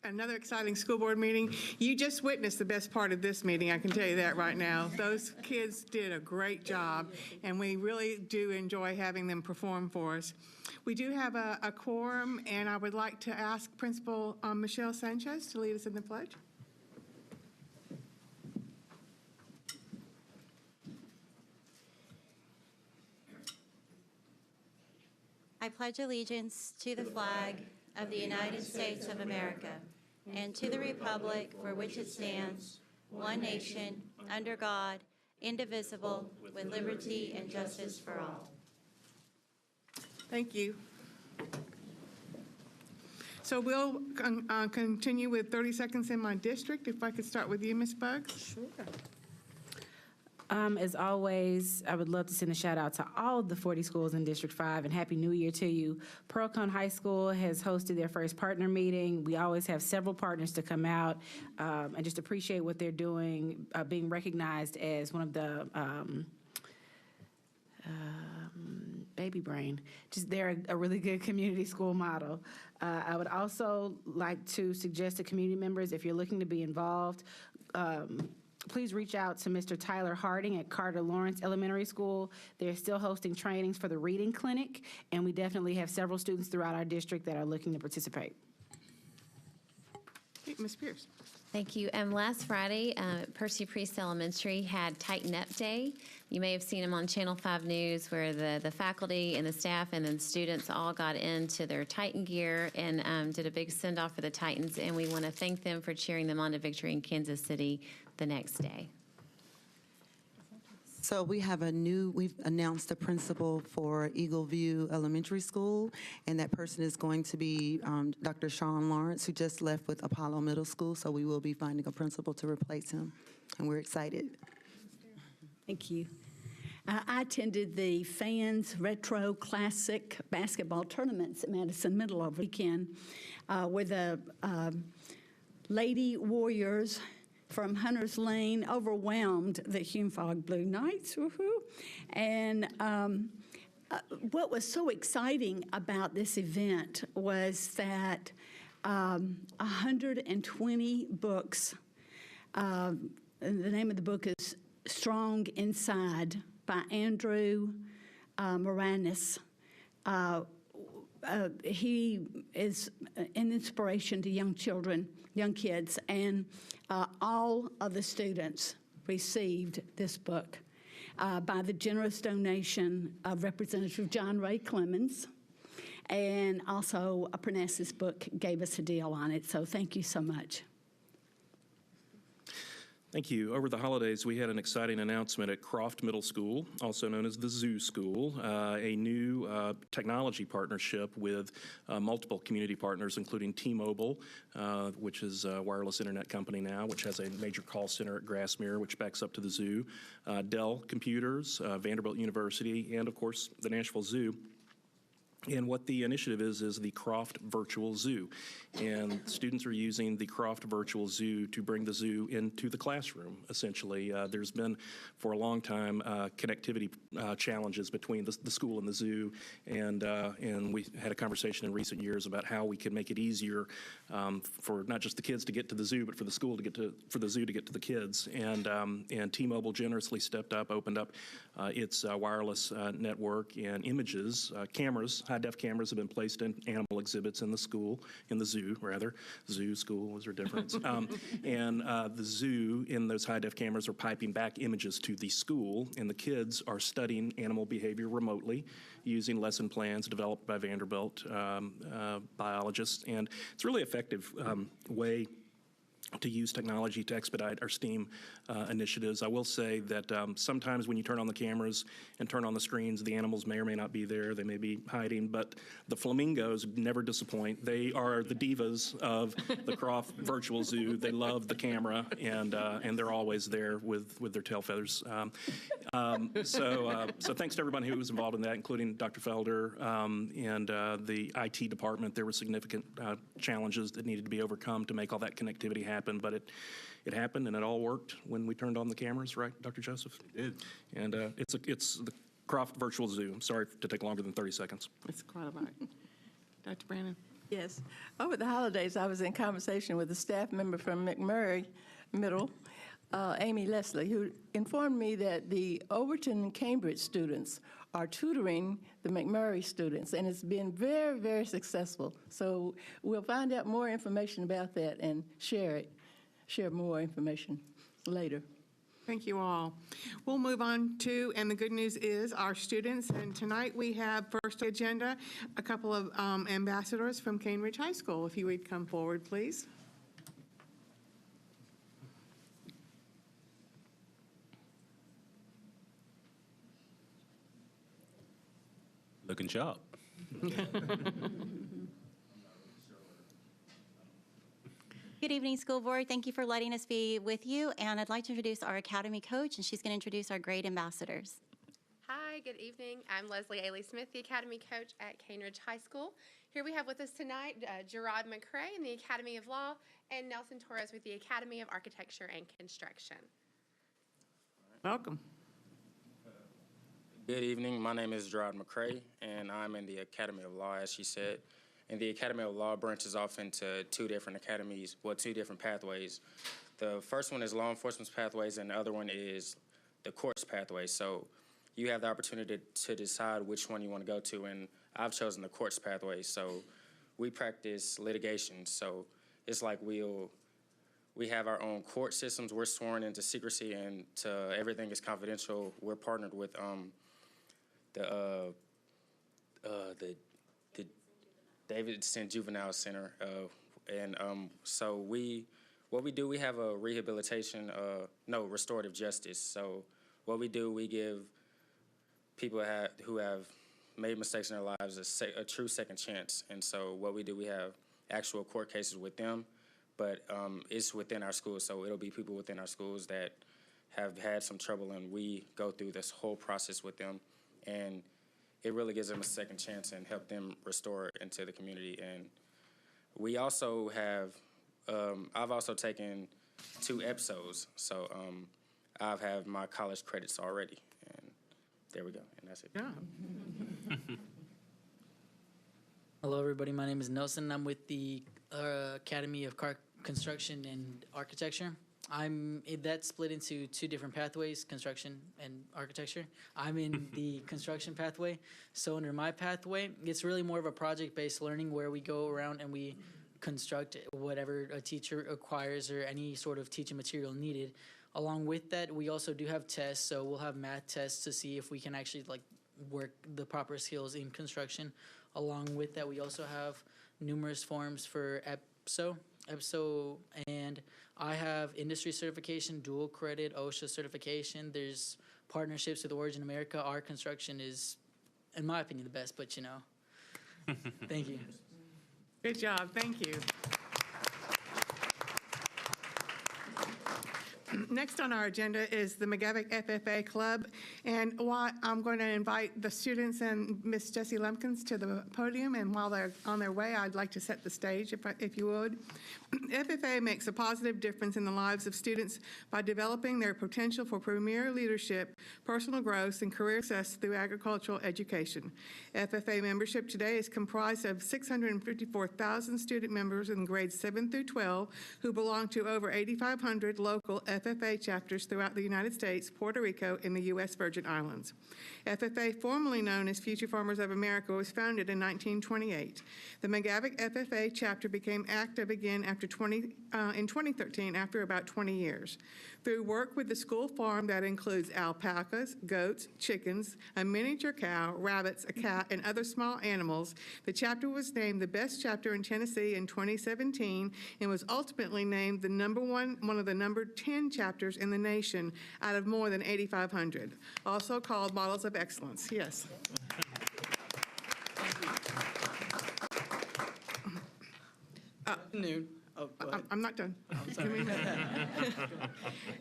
Another exciting school board meeting. You just witnessed the best part of this meeting, I can tell you that right now. Those kids did a great job, and we really do enjoy having them perform for us. We do have a quorum, and I would like to ask Principal Michelle Sanchez to lead us in the pledge. I pledge allegiance to the flag of the United States of America and to the republic for which it stands, one nation, under God, indivisible, with liberty and justice for all. Thank you. So we'll continue with 30 seconds in my district. If I could start with you, Ms. Buggs. Sure. As always, I would love to send a shout out to all of the 40 schools in District 5 and Happy New Year to you. Pearl-Cohn High School has hosted their first partner meeting. We always have several partners to come out and just appreciate what they're doing, being recognized as one of the baby brain. Just they're a really good community school model. I would also like to suggest to community members, if you're looking to be involved, please reach out to Mr. Tyler Harding at Carter Lawrence Elementary School. They're still hosting trainings for the Reading Clinic, and we definitely have several students throughout our district that are looking to participate. Hey, Ms. Pierce. Thank you. Last Friday, Percy Priest Elementary had Tighten Up Day. You may have seen them on Channel 5 News, where the faculty and the staff and then students all got into their Titan gear and did a big send-off for the Titans, and we want to thank them for cheering them on to victory in Kansas City the next day. So we've announced a principal for Eagle View Elementary School, and that person is going to be Dr. Sean Lawrence, who just left with Apollo Middle School, so we will be finding a principal to replace him, and we're excited. Thank you. I attended the Fans Retro Classic basketball tournaments at Madison Middle over the weekend, where the Lady Warriors from Hunter's Lane overwhelmed the Hume-Fogg Blue Knights. Woohoo! And what was so exciting about this event was that 120 books, and the name of the book is Strong Inside by Andrew Moranis. He is an inspiration to young children, young kids, and all of the students received this book by the generous donation of Representative John Ray Clemens, and also Parnassus Book gave us a deal on it, so thank you so much. Thank you. Over the holidays, we had an exciting announcement at Croft Middle School, also known as the Zoo School, a new technology partnership with multiple community partners, including T-Mobile, which is a wireless internet company now, which has a major call center at Grassmere, which backs up to the zoo, Dell Computers, Vanderbilt University, and, of course, the Nashville Zoo. And what the initiative is the Croft Virtual Zoo. And students are using the Croft Virtual Zoo to bring the zoo into the classroom, essentially. There's been, for a long time, connectivity challenges between the school and the zoo. And we had a conversation in recent years about how we could make it easier for not just the kids to get to the zoo, but for the school to get to, for the zoo to get to the kids. And T-Mobile generously stepped up, opened up its wireless network and images, cameras. High-def cameras have been placed in animal exhibits in the school, in the zoo, rather. Zoo, school, was there a difference? And the zoo, in those high-def cameras, are piping back images to the school, and the kids are studying animal behavior remotely using lesson plans developed by Vanderbilt biologists. And it's a really effective way to use technology to expedite our STEAM initiatives. I will say that sometimes when you turn on the cameras and turn on the screens, the animals may or may not be there. They may be hiding, but the flamingos never disappoint. They are the divas of the Croft Virtual Zoo. They love the camera, and they're always there with their tail feathers. So thanks to everybody who was involved in that, including Dr. Felder and the IT department. There were significant challenges that needed to be overcome to make all that connectivity happen. But it happened, and it all worked when we turned on the cameras, right, Dr. Joseph? It did. And it's the Croft Virtual Zoo. I'm sorry to take longer than 30 seconds. It's quite a lot. Dr. Brandon. Yes. Over the holidays, I was in conversation with a staff member from McMurray Middle, Amy Leslie, who informed me that the Overton and Cambridge students are tutoring the McMurray students, and it's been very, very successful. So we'll find out more information about that and share more information later. Thank you all. We'll move on to, and the good news is, our students. And tonight we have first agenda, a couple of ambassadors from Cambridge High School. If you would come forward, please. Looking sharp. Good evening, school board. Thank you for letting us be with you. And I'd like to introduce our academy coach, and she's going to introduce our grade ambassadors. Hi, good evening. I'm Leslie Ailey Smith, the Academy Coach at Cambridge High School. Here we have with us tonight Gerard McCrae in the Academy of Law and Nelson Torres with the Academy of Architecture and Construction. Welcome. Good evening. My name is Gerard McCrae, and I'm in the Academy of Law, as she said. And the Academy of Law branches off into two different academies, well, two different pathways. The first one is law enforcement pathways, and the other one is the courts pathway. So you have the opportunity to decide which one you want to go to, and I've chosen the courts pathway. So we practice litigation. So it's like we have our own court systems. We're sworn into secrecy, and everything is confidential. We're partnered with the Davidson Juvenile Center, and so what we do, we have a restorative justice. So what we do, we give people who have made mistakes in their lives a true second chance. And so what we do, we have actual court cases with them, but it's within our schools. So it'll be people within our schools that have had some trouble, and we go through this whole process with them, and it really gives them a second chance and help them restore into the community. And we also have, I've also taken 2 episodes, so I've had my college credits already, and there we go, and that's it. Yeah. Hello, everybody. My name is Nelson. I'm with the Academy of Construction and Architecture. That's split into 2 different pathways, construction and architecture. I'm in the construction pathway. So under my pathway, it's really more of a project-based learning where we go around and we construct whatever a teacher acquires or any sort of teaching material needed. Along with that, we also do have tests. So we'll have math tests to see if we can actually work the proper skills in construction. Along with that, we also have numerous forms for EPSO, and I have industry certification, dual credit, OSHA certification. There's partnerships with Origin America. Our construction is, in my opinion, the best, but thank you. Good job. Thank you. Next on our agenda is the McGavick FFA Club, and I'm going to invite the students and Miss Jessie Lumpkins to the podium, and while they're on their way, I'd like to set the stage, if you would. FFA makes a positive difference in the lives of students by developing their potential for premier leadership, personal growth, and career success through agricultural education. FFA membership today is comprised of 654,000 student members in grades 7 through 12 who belong to over 8,500 local FFA chapters throughout the United States, Puerto Rico, and the U.S. Virgin Islands. FFA, formerly known as Future Farmers of America, was founded in 1928. The McGavick FFA chapter became active again in 2013 after about 20 years. Through work with the school farm that includes alpacas, goats, chickens, a miniature cow, rabbits, a cat, and other small animals, the chapter was named the best chapter in Tennessee in 2017 and was ultimately named one of the number 10 chapters in the nation out of more than 8,500, also called Models of Excellence. Yes. Afternoon. Oh, go ahead. I'm not done.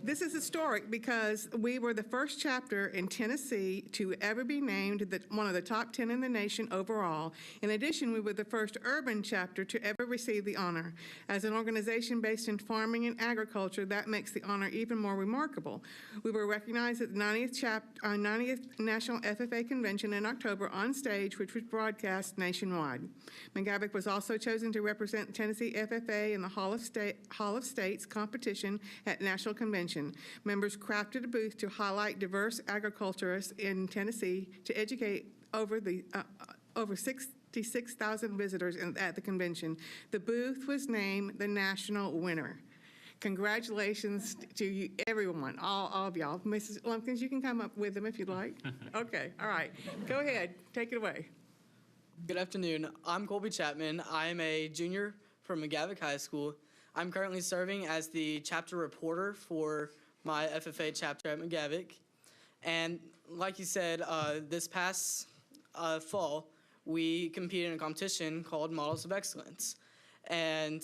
This is historic because we were the first chapter in Tennessee to ever be named one of the top 10 in the nation overall. In addition, we were the first urban chapter to ever receive the honor. As an organization based in farming and agriculture, that makes the honor even more remarkable. We were recognized at the 90th National FFA Convention in October on stage, which was broadcast nationwide. McGavock was also chosen to represent Tennessee FFA in the Hall of States competition at National Convention. Members crafted a booth to highlight diverse agriculturists in Tennessee to educate over 66,000 visitors at the convention. The booth was named the national winner. Congratulations to you, everyone, all of y'all. Mrs. Lumpkins, you can come up with them if you'd like. Okay, all right. Go ahead, take it away. Good afternoon. I'm Colby Chapman. I'm a junior from McGavock High School. I'm currently serving as the chapter reporter for my FFA chapter at McGavock. And like you said, this past fall, we competed in a competition called Models of Excellence. And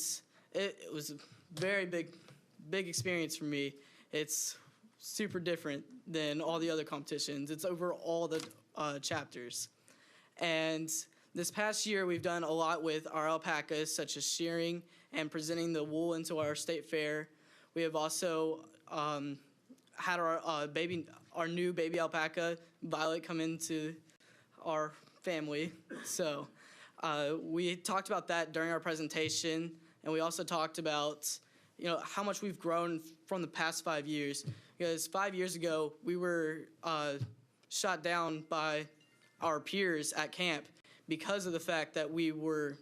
it was a very big experience for me. It's super different than all the other competitions. It's over all the chapters. And this past year, we've done a lot with our alpacas, such as shearing and presenting the wool into our state fair. We have also had our new baby alpaca, Violet, come into our family. So we talked about that during our presentation, and we also talked about how much we've grown from the past 5 years. Because 5 years ago, we were shot down by our peers at camp because of the fact that we were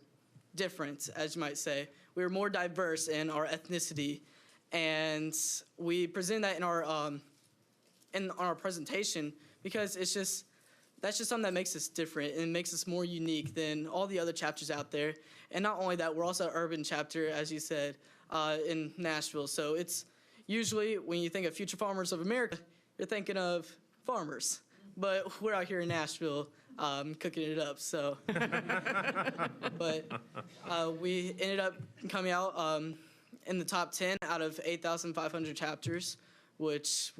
different, as you might say. We were more diverse in our ethnicity, and we present that in our presentation because that's just something that makes us different and makes us more unique than all the other chapters out there. And not only that, we're also an urban chapter, as you said, in Nashville. So it's usually when you think of Future Farmers of America, you're thinking of farmers. But we're out here in Nashville cooking it up. So, but we ended up coming out in the top 10 out of 8,500 chapters, it's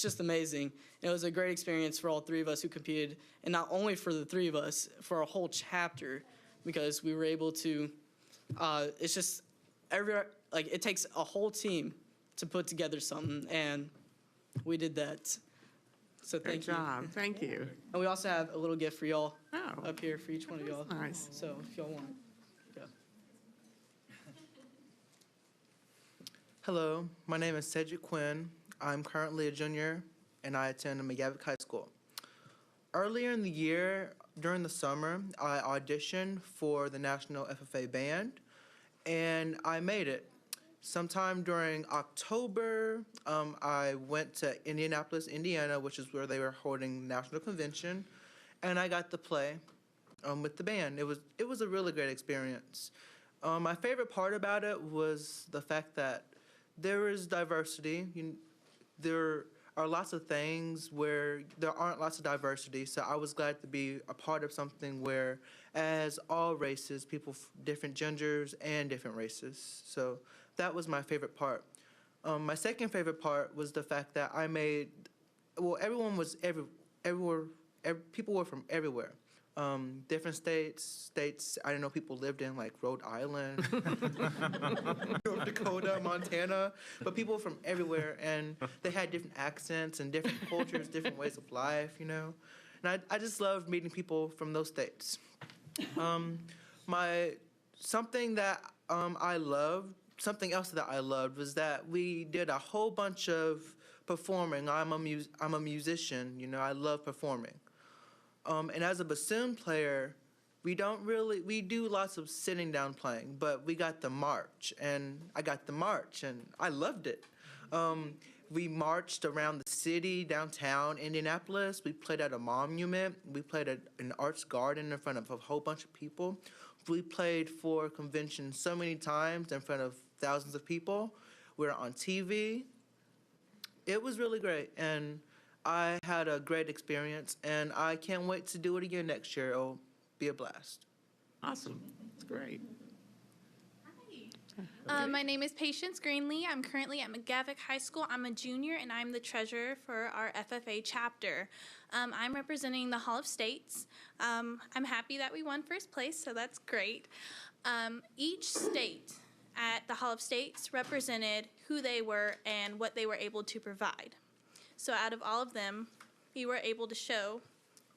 just amazing. It was a great experience for all three of us who competed, and not only for the three of us, for a whole chapter, because we were able to. It's just it takes a whole team to put together something, and we did that. So thank you. Good job. Thank you. And we also have a little gift for y'all Oh. up here for each one of y'all. Nice. So if y'all want. Yeah. Hello, my name is Cedric Quinn. I'm currently a junior, and I attend McGavock High School. Earlier in the year, during the summer, I auditioned for the National FFA Band, and I made it. Sometime during October, I went to Indianapolis, Indiana, which is where they were holding the National Convention, and I got to play with the band. It was a really great experience. My favorite part about it was the fact that there is diversity. There are lots of things where there aren't lots of diversity, so I was glad to be a part of something where, as all races, people, different genders and different races. So that was my favorite part. My second favorite part was the fact that everyone was everywhere. People were from everywhere. Different states I didn't know people lived in, like Rhode Island, North Dakota, Montana, but people from everywhere, and they had different accents and different cultures, different ways of life, And I just loved meeting people from those states. Something else that I loved was that we did a whole bunch of performing. I'm a musician, I love performing. And as a bassoon player, we do lots of sitting down playing, but we got the march, and I got the march, and I loved it. We marched around the city, downtown Indianapolis. We played at a monument. We played at an arts garden in front of a whole bunch of people. We played for conventions so many times in front of thousands of people. We were on TV. It was really great, and I had a great experience, and I can't wait to do it again next year. It'll be a blast. Awesome. That's great. My name is Patience Greenlee. I'm currently at McGavick High School. I'm a junior, and I'm the treasurer for our FFA chapter. I'm representing the Hall of States. I'm happy that we won first place, so that's great. Each state at the Hall of States represented who they were and what they were able to provide. So out of all of them, we were able to show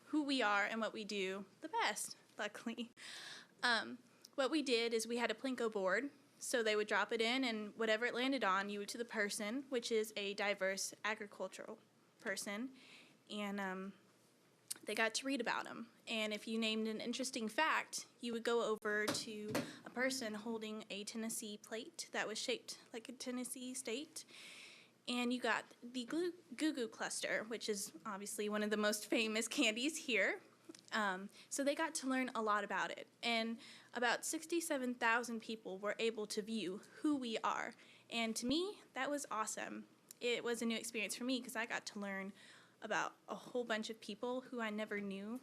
who we are and what we do the best, luckily. What we did is we had a Plinko board, so they would drop it in, and whatever it landed on, you would to the person, which is a diverse agricultural person, and they got to read about them. And if you named an interesting fact, you would go over to a person holding a Tennessee plate that was shaped like a Tennessee state, and you got the Goo Goo Cluster, which is obviously one of the most famous candies here. So they got to learn a lot about it. And about 67,000 people were able to view who we are. And to me, that was awesome. It was a new experience for me because I got to learn about a whole bunch of people who I never knew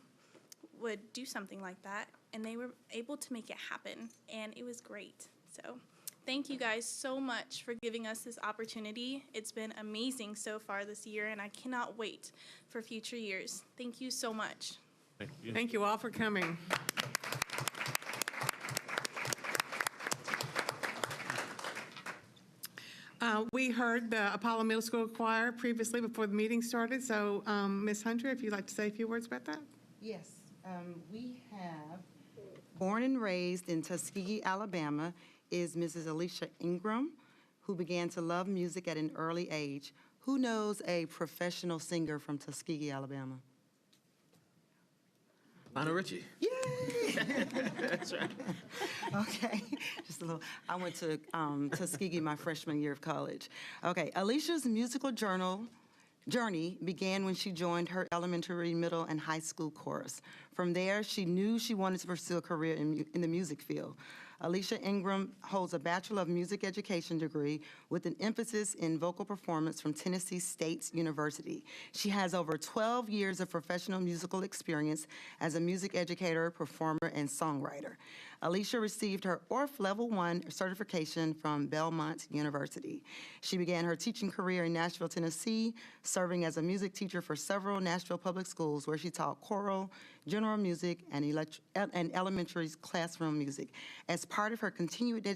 would do something like that. And they were able to make it happen. And it was great. So thank you guys so much for giving us this opportunity. It's been amazing so far this year, and I cannot wait for future years. Thank you so much. Thank you. Thank you all for coming. We heard the Apollo Middle School choir previously before the meeting started, so Ms. Hunter, if you'd like to say a few words about that. Yes, we have, born and raised in Tuskegee, Alabama, is Mrs. Alicia Ingram, who began to love music at an early age. Who knows a professional singer from Tuskegee, Alabama? Lionel Richie. Yay! That's right. Okay, just a little. I went to Tuskegee my freshman year of college. Okay, Alicia's musical journey began when she joined her elementary, middle, and high school chorus. From there, she knew she wanted to pursue a career in the music field. Alicia Ingram holds a Bachelor of Music Education degree with an emphasis in vocal performance from Tennessee State University. She has over 12 years of professional musical experience as a music educator, performer, and songwriter. Alicia received her ORF Level 1 certification from Belmont University. She began her teaching career in Nashville, Tennessee, serving as a music teacher for several Nashville public schools where she taught choral, general music, and elementary classroom music. As part of her continued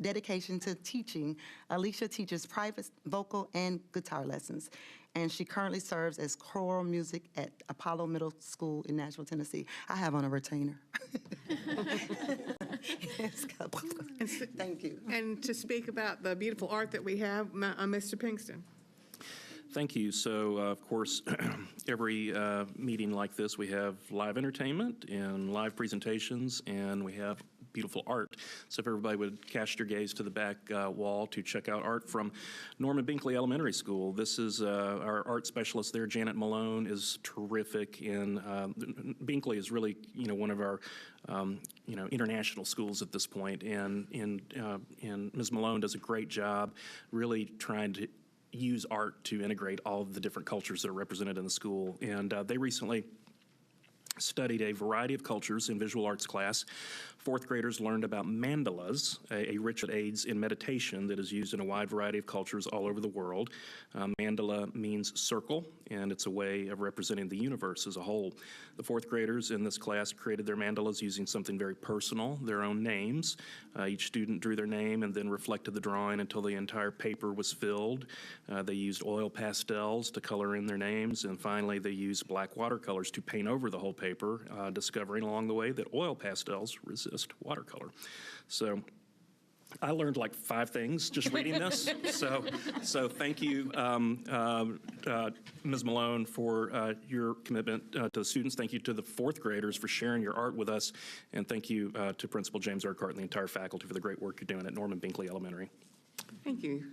dedication to teaching, Alicia teaches private vocal and guitar lessons, and she currently serves as choral music at Apollo Middle School in Nashville, Tennessee. I have on a retainer. Thank you. And to speak about the beautiful art that we have, Mr. Pinkston. Thank you. So, of course, every meeting like this, we have live entertainment and live presentations, and we have beautiful art. So if everybody would cast your gaze to the back wall to check out art from Norman Binkley Elementary School. This is our art specialist there, Janet Malone, is terrific. And Binkley is really, one of our, international schools at this point. And Ms. Malone does a great job really trying to use art to integrate all of the different cultures that are represented in the school. And they recently studied a variety of cultures in visual arts class. Fourth graders learned about mandalas, a ritual that aids in meditation that is used in a wide variety of cultures all over the world. Mandala means circle, and it's a way of representing the universe as a whole. The fourth graders in this class created their mandalas using something very personal, their own names. Each student drew their name and then reflected the drawing until the entire paper was filled. They used oil pastels to color in their names, and finally they used black watercolors to paint over the whole paper, discovering along the way that oil pastels resist watercolor. So I learned like 5 things just reading this. So thank you, Ms. Malone, for your commitment to the students. Thank you to the fourth graders for sharing your art with us. And thank you to Principal James Urquhart and the entire faculty for the great work you're doing at Norman Binkley Elementary. Thank you.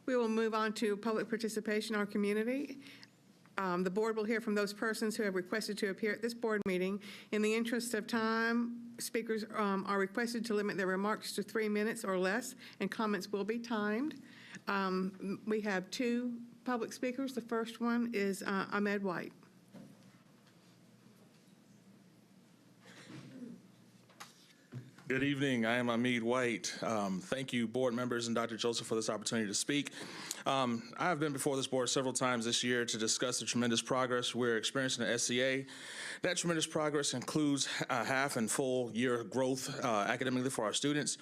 We will move on to public participation in our community. The board will hear from those persons who have requested to appear at this board meeting. In the interest of time, speakers are requested to limit their remarks to 3 minutes or less, and comments will be timed. We have 2 public speakers. The first one is Ahmed White. Good evening. I am Amid White. Thank you, board members and Dr. Joseph, for this opportunity to speak. I have been before this board several times this year to discuss the tremendous progress we're experiencing at SCA. That tremendous progress includes half and full year growth academically for our students.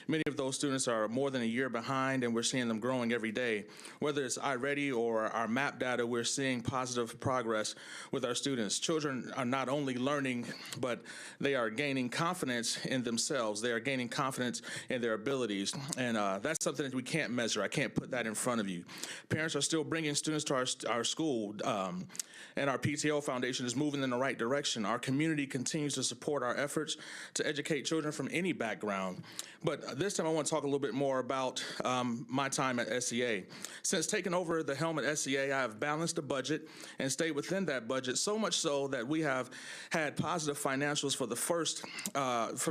Many of those students are more than a year behind, and we're seeing them growing every day. Whether it's iReady or our MAP data, we're seeing positive progress with our students. Children are not only learning, but they are gaining confidence in themselves. They are gaining confidence in their abilities, and that's something that we can't measure. I can't put that in front of you. Parents are still bringing students to our school, and our PTO Foundation is moving in the right direction. Our community continues to support our efforts to educate children from any background. But this time I want to talk a little bit more about my time at SCA. Since taking over the helm at SCA, I have balanced the budget and stayed within that budget, so much so that we have had positive financials for the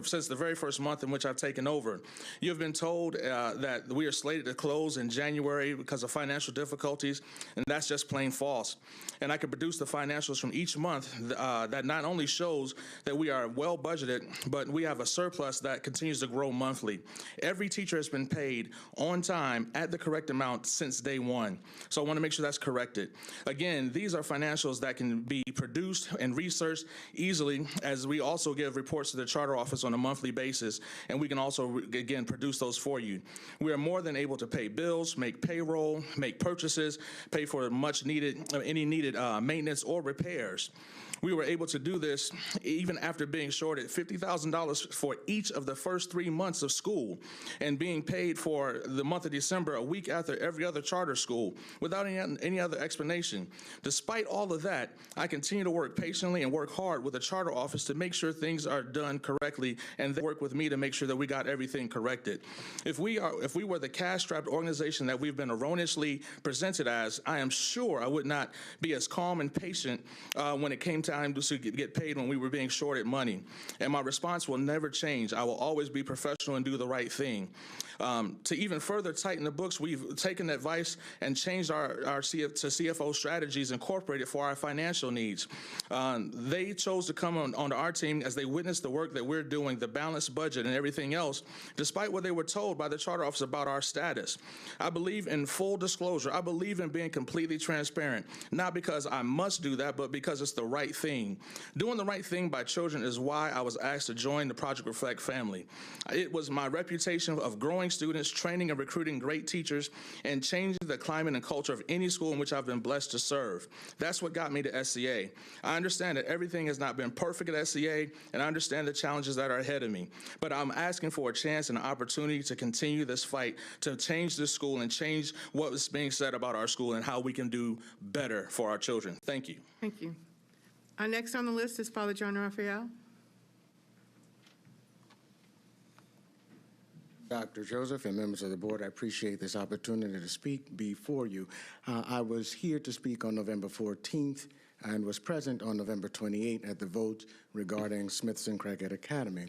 since the very first month in which I've taken over. You have been told that we are slated to close in January because of financial difficulties, and that's just plain false. And I can produce the financials from each month that not only shows that we are well budgeted, but we have a surplus that continues to grow monthly. Every teacher has been paid on time at the correct amount since day one. So I want to make sure that's corrected. Again, these are financials that can be produced and researched easily, as we also give reports to the charter office on a monthly basis, and we can also, again, produce those for you. We are more than able to pay bills, make payroll, make purchases, pay for any needed maintenance or repairs. We were able to do this even after being shorted $50,000 for each of the first 3 months of school and being paid for the month of December a week after every other charter school without any other explanation. Despite all of that, I continue to work patiently and work hard with the charter office to make sure things are done correctly, and they work with me to make sure that we got everything corrected. If we were the cash-strapped organization that we've been erroneously presented as, I am sure I would not be as calm and patient when it came time to get paid when we were being shorted money. And my response will never change. I will always be professional and do the right thing. To even further tighten the books, we've taken advice and changed our CFO strategies incorporated for our financial needs. They chose to come onto our team as they witnessed the work that we're doing, the balanced budget and everything else, despite what they were told by the charter office about our status. I believe in full disclosure. I believe in being completely transparent, not because I must do that, but because it's the right thing. Doing the right thing by children is why I was asked to join the Project Reflect family. It was my reputation of growing students, training and recruiting great teachers, and changing the climate and culture of any school in which I've been blessed to serve. That's what got me to SCA. I understand that everything has not been perfect at SCA, and I understand the challenges that are ahead of me. But I'm asking for a chance and an opportunity to continue this fight, to change this school and change what is being said about our school and how we can do better for our children. Thank you. Thank you. Next on the list is Father John Raphael. Dr. Joseph and members of the board, I appreciate this opportunity to speak before you. I was here to speak on November 14th and was present on November 28th at the vote regarding Smithson Craighead Academy.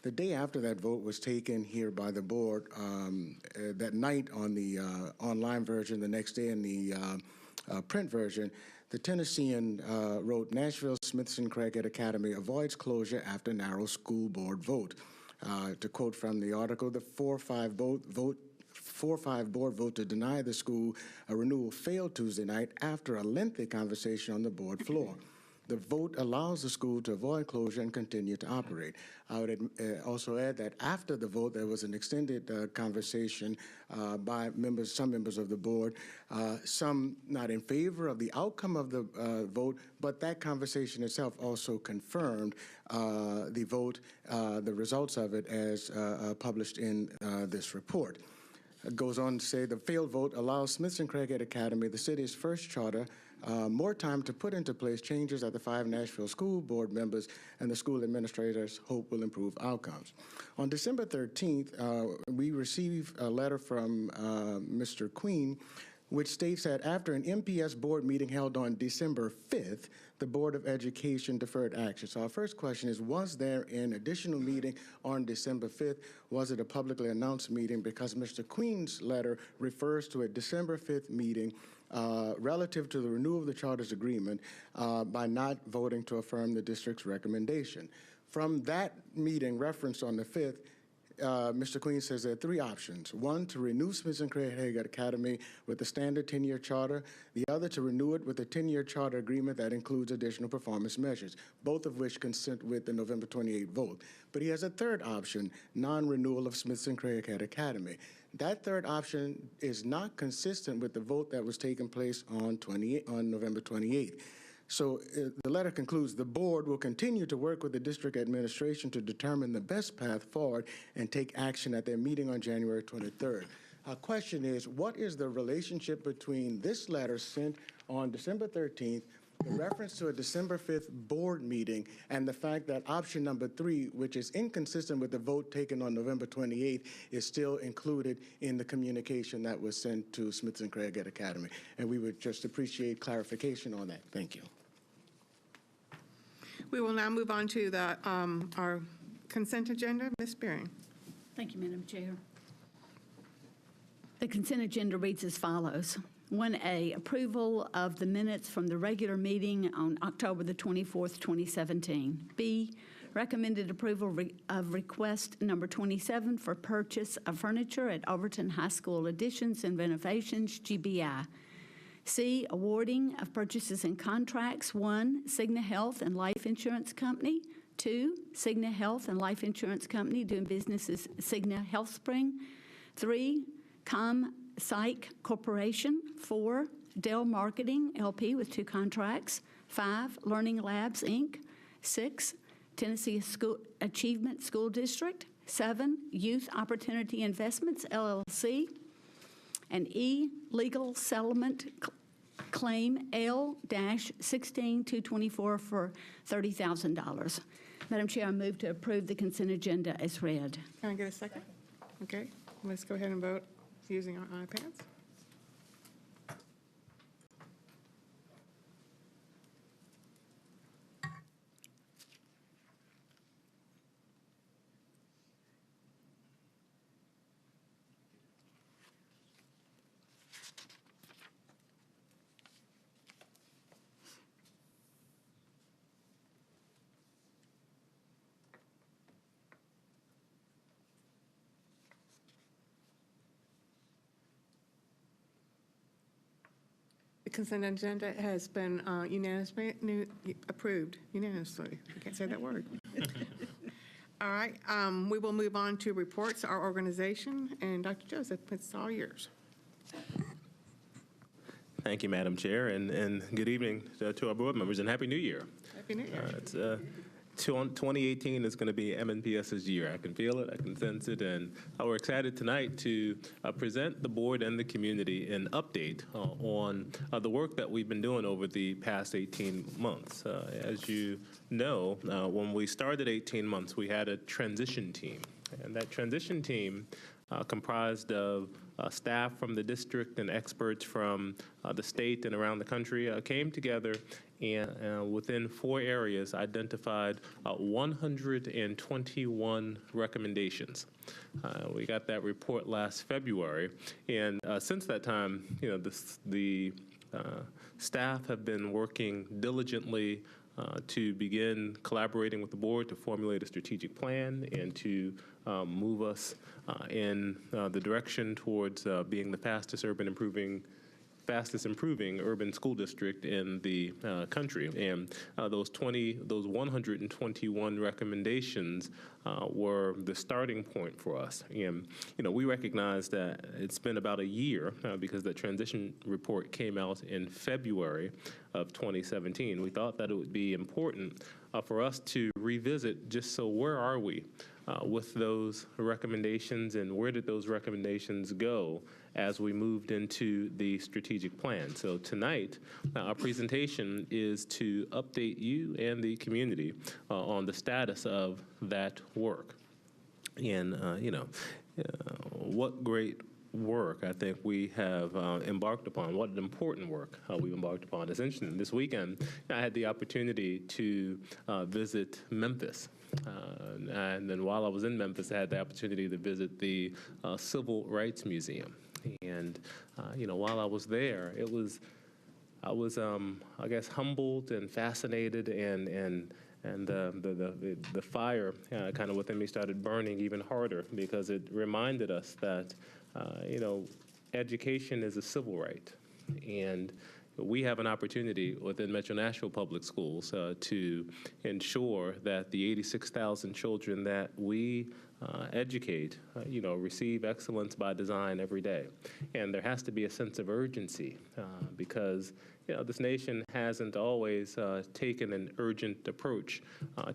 The day after that vote was taken here by the board, that night on the online version, the next day in the print version, the Tennessean wrote, "Nashville Smithson Craighead Academy avoids closure after narrow school board vote." To quote from the article, the 4-5 board vote to deny the school a renewal failed Tuesday night after a lengthy conversation on the board floor. The vote allows the school to avoid closure and continue to operate. I would also add that after the vote, there was an extended conversation by some members of the board, some not in favor of the outcome of the vote, but that conversation itself also confirmed the vote, the results of it as published in this report. It goes on to say the failed vote allows Smithson Craighead Academy, the city's first charter, more time to put into place changes that the 5 Nashville school board members and the school administrators hope will improve outcomes. On December 13th, we received a letter from Mr. Queen, which states that after an MPS board meeting held on December 5th, the Board of Education deferred action. So our first question is, was there an additional meeting on December 5th? Was it a publicly announced meeting? Because Mr. Queen's letter refers to a December 5th meeting relative to the renewal of the charter's agreement by not voting to affirm the district's recommendation. From that meeting referenced on the 5th, Mr. Queen says there are three options. One, to renew Smith & Craig Academy with a standard 10-year charter. The other, to renew it with a 10-year charter agreement that includes additional performance measures, both of which consent with the November 28 vote. But he has a third option, non-renewal of Smith & Craig Academy. That third option is not consistent with the vote that was taking place on November 28th. So the letter concludes, the board will continue to work with the district administration to determine the best path forward and take action at their meeting on January 23rd. Our question is, what is the relationship between this letter sent on December 13th, the reference to a December 5th board meeting, and the fact that option number 3, which is inconsistent with the vote taken on November 28th, is still included in the communication that was sent to Smith & Craig Academy? And we would just appreciate clarification on that. Thank you. We will now move on to the, our consent agenda. Ms. Spearing. Thank you, Madam Chair. The consent agenda reads as follows. 1A, approval of the minutes from the regular meeting on October the 24th, 2017. B, recommended approval of request number 27 for purchase of furniture at Overton High School additions and renovations, GBI. C, awarding of purchases and contracts. 1, Cigna Health and Life Insurance Company. 2, Cigna Health and Life Insurance Company doing business as Cigna Health Spring. 3, ComPsych Corporation. 4, Dell Marketing, LP with 2 contracts. 5, Learning Labs, Inc. 6, Tennessee Achievement School District. 7, Youth Opportunity Investments, LLC. And E, legal settlement claim L-16224 for $30,000. Madam Chair, I move to approve the consent agenda as read. Can I get a second? Okay, let's go ahead and vote using our iPads. The consent agenda has been unanimously approved. Unanimously. I can't say that word. All right. We will move on to reports, our organization, and Dr. Joseph, it's all yours. Thank you, Madam Chair, and good evening to our board members, and Happy New Year. Happy New Year. 2018 is going to be MNPS's year. I can feel it, I can sense it, and we're excited tonight to present the board and the community an update on the work that we've been doing over the past 18 months. As you know, when we started 18 months, we had a transition team, and that transition team comprised of staff from the district and experts from the state and around the country came together and within 4 areas identified 121 recommendations. We got that report last February, and since that time, the staff have been working diligently to begin collaborating with the board to formulate a strategic plan and to move us in the direction towards being the fastest improving urban school district in the country. And those 121 recommendations were the starting point for us. And, we recognize that it's been about a year because the transition report came out in February of 2017. We thought that it would be important for us to revisit just so where are we with those recommendations and where did those recommendations go as we moved into the strategic plan. So tonight, our presentation is to update you and the community on the status of that work. And, what great work I think we have embarked upon, what an important work we've embarked upon. It's interesting, this weekend I had the opportunity to visit Memphis. And then while I was in Memphis, I had the opportunity to visit the Civil Rights Museum. And, while I was there, I was, I guess, humbled and fascinated and And the fire kind of within me started burning even harder because it reminded us that, education is a civil right. And we have an opportunity within Metro Nashville Public Schools to ensure that the 86,000 children that we educate, receive excellence by design every day. And there has to be a sense of urgency because, this nation hasn't always taken an urgent approach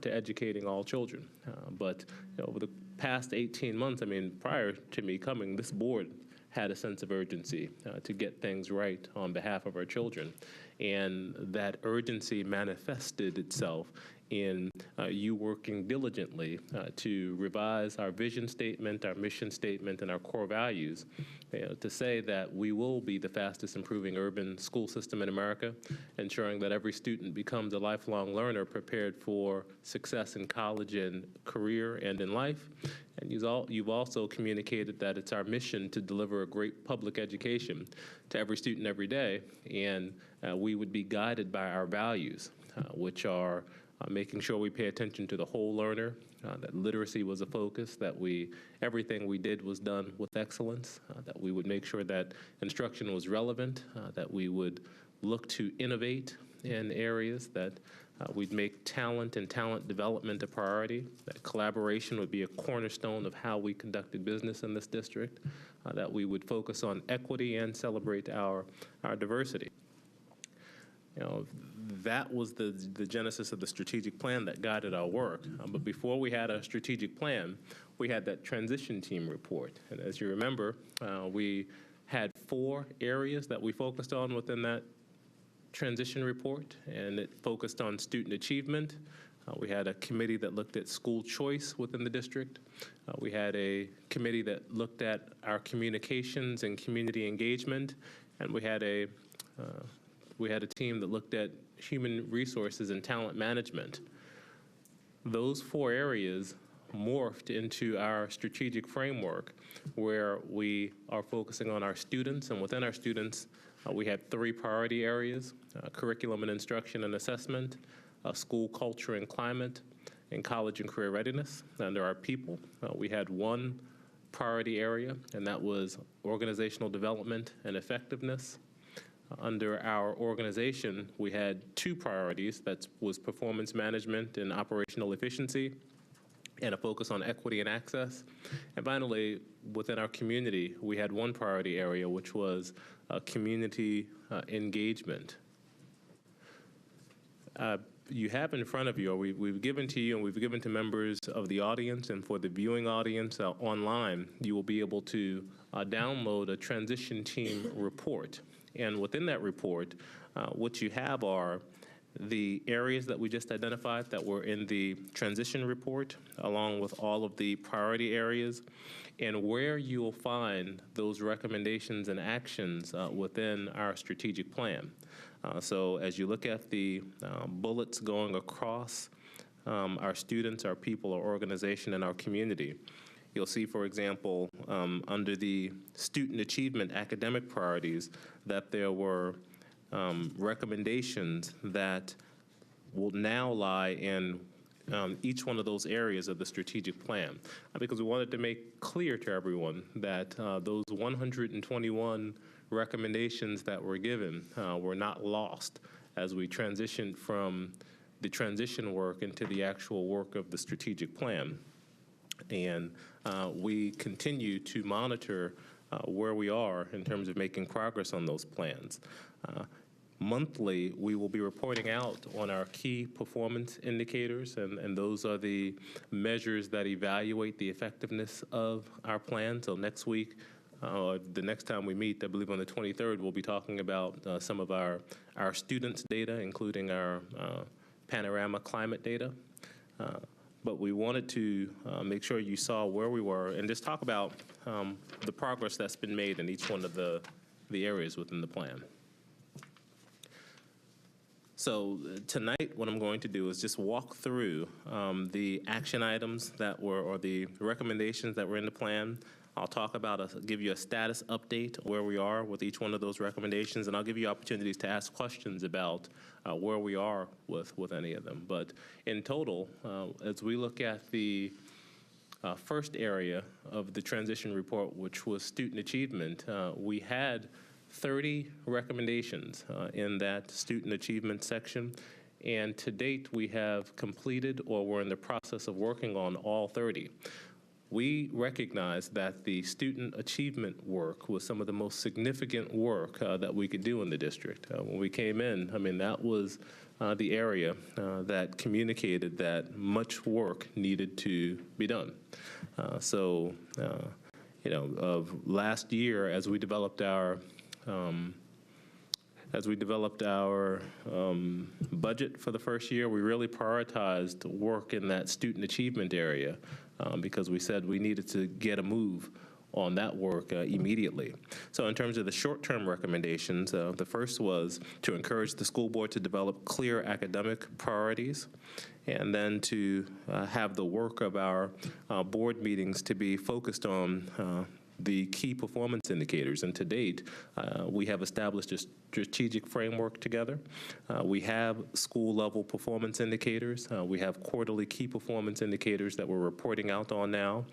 to educating all children. But over the past 18 months, prior to me coming, this board had a sense of urgency to get things right on behalf of our children. And that urgency manifested itself in you working diligently to revise our vision statement, our mission statement, and our core values to say that we will be the fastest improving urban school system in America, ensuring that every student becomes a lifelong learner prepared for success in college and career and in life. And you've also communicated that it's our mission to deliver a great public education to every student every day, and we would be guided by our values, which are making sure we pay attention to the whole learner, that literacy was a focus, that everything we did was done with excellence, that we would make sure that instruction was relevant, that we would look to innovate in areas, that we'd make talent and talent development a priority, that collaboration would be a cornerstone of how we conducted business in this district, that we would focus on equity and celebrate our diversity. That was the genesis of the strategic plan that guided our work. But before we had a strategic plan, we had that transition team report. And as you remember, we had 4 areas that we focused on within that transition report, and it focused on student achievement. We had a committee that looked at school choice within the district. We had a committee that looked at our communications and community engagement, and we had a team that looked at human resources and talent management. Those 4 areas morphed into our strategic framework where we are focusing on our students, and within our students, we had 3 priority areas: curriculum and instruction and assessment, school culture and climate, and college and career readiness. Under our people, we had 1 priority area, and that was organizational development and effectiveness. Under our organization, we had 2 priorities. That was performance management and operational efficiency, and a focus on equity and access. And finally, within our community, we had 1 priority area, which was community engagement. You have in front of you, or we've given to you, and we've given to members of the audience, and for the viewing audience online, you will be able to download a transition team report. And within that report, what you have are the areas that we just identified that were in the transition report, along with all of the priority areas, and where you will find those recommendations and actions within our strategic plan. So as you look at the bullets going across our students, our people, our organization, and our community, you'll see, for example, under the student achievement academic priorities, that there were recommendations that will now lie in each one of those areas of the strategic plan, because we wanted to make clear to everyone that those 121 recommendations that were given were not lost as we transitioned from the transition work into the actual work of the strategic plan. And we continue to monitor where we are in terms of making progress on those plans. Monthly, we will be reporting out on our key performance indicators, and those are the measures that evaluate the effectiveness of our plan. So next week, the next time we meet, I believe on the 23rd, we'll be talking about some of our students' data, including our panorama climate data. But we wanted to make sure you saw where we were and just talk about the progress that's been made in each one of the areas within the plan. So tonight, what I'm going to do is just walk through the action items that were, or the recommendations that were in the plan. I'll talk about, give you a status update where we are with each one of those recommendations, and I'll give you opportunities to ask questions about where we are with any of them. But in total, as we look at the first area of the transition report, which was student achievement, we had 30 recommendations in that student achievement section. And to date, we have completed or we're in the process of working on all 30. We recognize that the student achievement work was some of the most significant work that we could do in the district. When we came in, I mean, that was the area that communicated that much work needed to be done. Of last year, as we developed our budget for the first year, we really prioritized work in that student achievement area because we said we needed to get a move on that work immediately. So in terms of the short-term recommendations, the first was to encourage the school board to develop clear academic priorities, and then to have the work of our board meetings to be focused on the key performance indicators. And to date, we have established a strategic framework together. We have school-level performance indicators. We have quarterly key performance indicators that we're reporting out on now.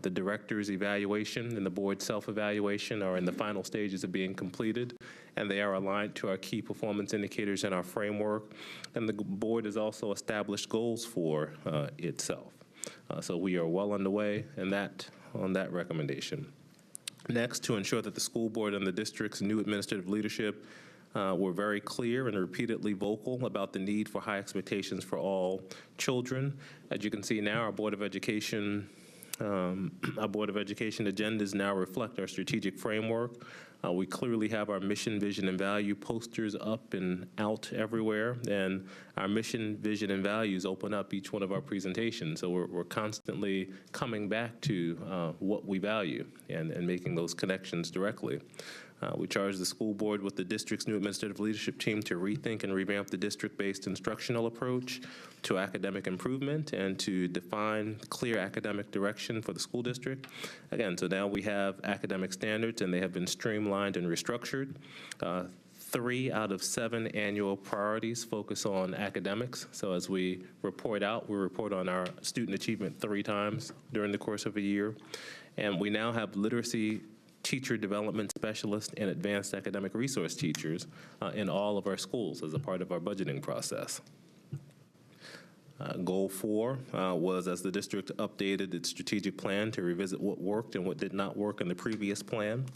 The director's evaluation and the board's self-evaluation are in the final stages of being completed, and they are aligned to our key performance indicators in our framework. And the board has also established goals for itself. So we are well underway on that recommendation. Next, to ensure that the school board and the district's new administrative leadership were very clear and repeatedly vocal about the need for high expectations for all children. As you can see now, our Board of Education agendas now reflect our strategic framework. We clearly have our mission, vision, and value posters up and out everywhere, and our mission, vision, and values open up each one of our presentations. So we're constantly coming back to what we value and making those connections directly. We charge the school board with the district's new administrative leadership team to rethink and revamp the district-based instructional approach to academic improvement and to define clear academic direction for the school district. Again, so now we have academic standards and they have been streamlined and restructured. 3 out of 7 annual priorities focus on academics. So as we report out, we report on our student achievement 3 times during the course of a year. And we now have literacy teacher development specialists and advanced academic resource teachers in all of our schools as a part of our budgeting process. Goal 4 was, as the district updated its strategic plan, to revisit what worked and what did not work in the previous plan,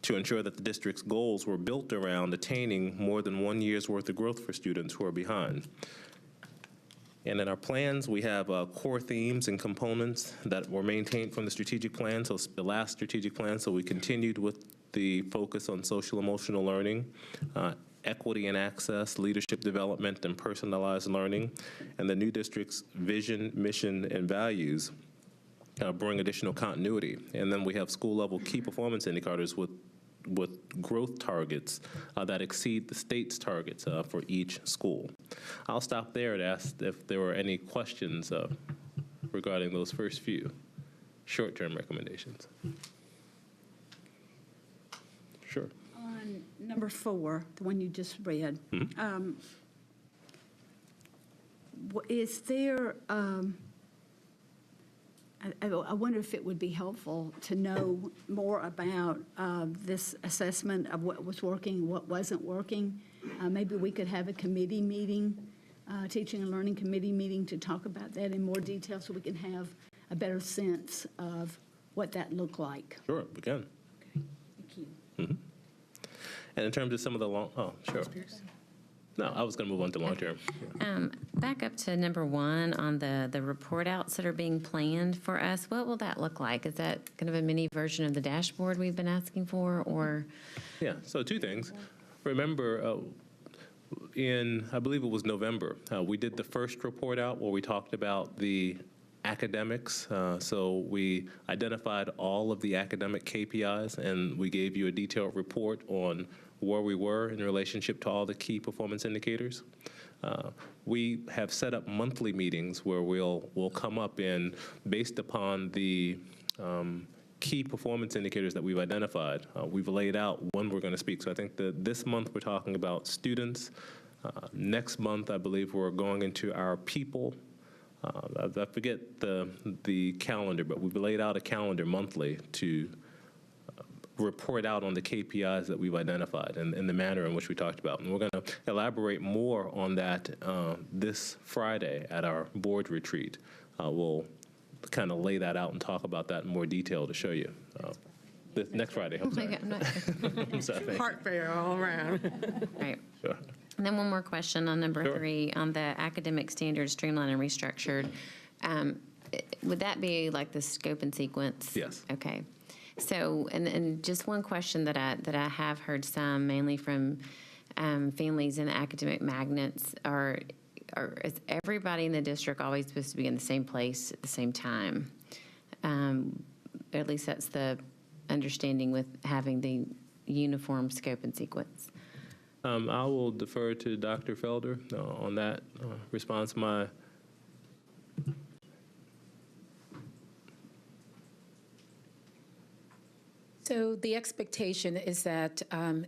to ensure that the district's goals were built around attaining more than 1 year's worth of growth for students who are behind. And in our plans, we have core themes and components that were maintained from the strategic plan, so the last strategic plan. So we continued with the focus on social emotional learning, equity and access, leadership development, and personalized learning. And the new district's vision, mission, and values bring additional continuity. And then we have school-level key performance indicators with growth targets that exceed the state's targets for each school. I'll stop there to ask if there were any questions regarding those first few short-term recommendations. Sure. On number 4, the one you just read, is there, I wonder if it would be helpful to know more about this assessment of what was working, what wasn't working. Maybe we could have a committee meeting, teaching and learning committee meeting, to talk about that in more detail so we can have a better sense of what that looked like. Sure, we can. Okay, thank you. And in terms of some of the sure. No, I was going to move on to long-term. Back up to number 1 on the report outs that are being planned for us. What will that look like? Is that kind of a mini version of the dashboard we've been asking for, or? Yeah, so 2 things. Remember, I believe it was November, we did the first report out where we talked about the academics. So we identified all of the academic KPIs, and we gave you a detailed report on where we were in relationship to all the key performance indicators. We have set up monthly meetings where we'll come up and, based upon the key performance indicators that we've identified. We've laid out when we're going to speak. So I think that this month we're talking about students. Next month, I believe we're going into our people. I forget the calendar, but we've laid out a calendar monthly to report out on the KPIs that we've identified and the manner in which we talked about. And we're going to elaborate more on that this Friday at our board retreat. We'll kind of lay that out and talk about that in more detail to show you. This next Friday, I'm sorry. I'm sorry. Heart failure all around. Right. Sure. And then one more question on number 3, on the academic standards streamlined and restructured. Would that be like the scope and sequence? Yes. Okay. So, and just one question that I have heard some, mainly from families in academic magnets, is everybody in the district always supposed to be in the same place at the same time? At least that's the understanding with having the uniform scope and sequence. I will defer to Dr. Felder on that response. So the expectation is that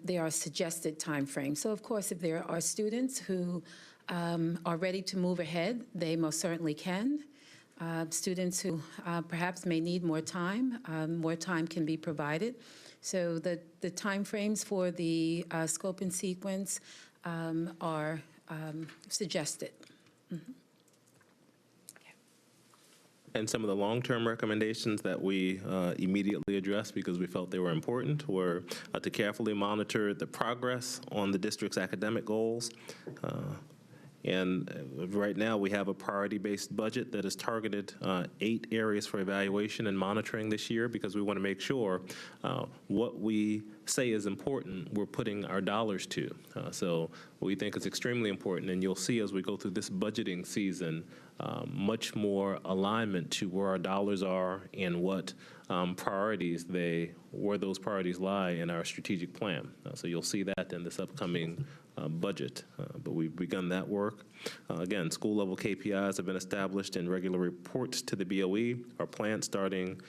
there are suggested timeframes. So of course, if there are students who are ready to move ahead, they most certainly can. Students who perhaps may need more time can be provided. So the timeframes for the scope and sequence are suggested. Mm-hmm. And some of the long-term recommendations that we immediately addressed because we felt they were important were to carefully monitor the progress on the district's academic goals. And right now, we have a priority-based budget that is targeted 8 areas for evaluation and monitoring this year because we want to make sure what we say is important, we're putting our dollars to. So we think it's extremely important, and you'll see as we go through this budgeting season, much more alignment to where our dollars are and what where those priorities lie in our strategic plan. So you'll see that in this upcoming budget, but we've begun that work. Again, school-level KPIs have been established in regular reports to the BOE. Our plan starting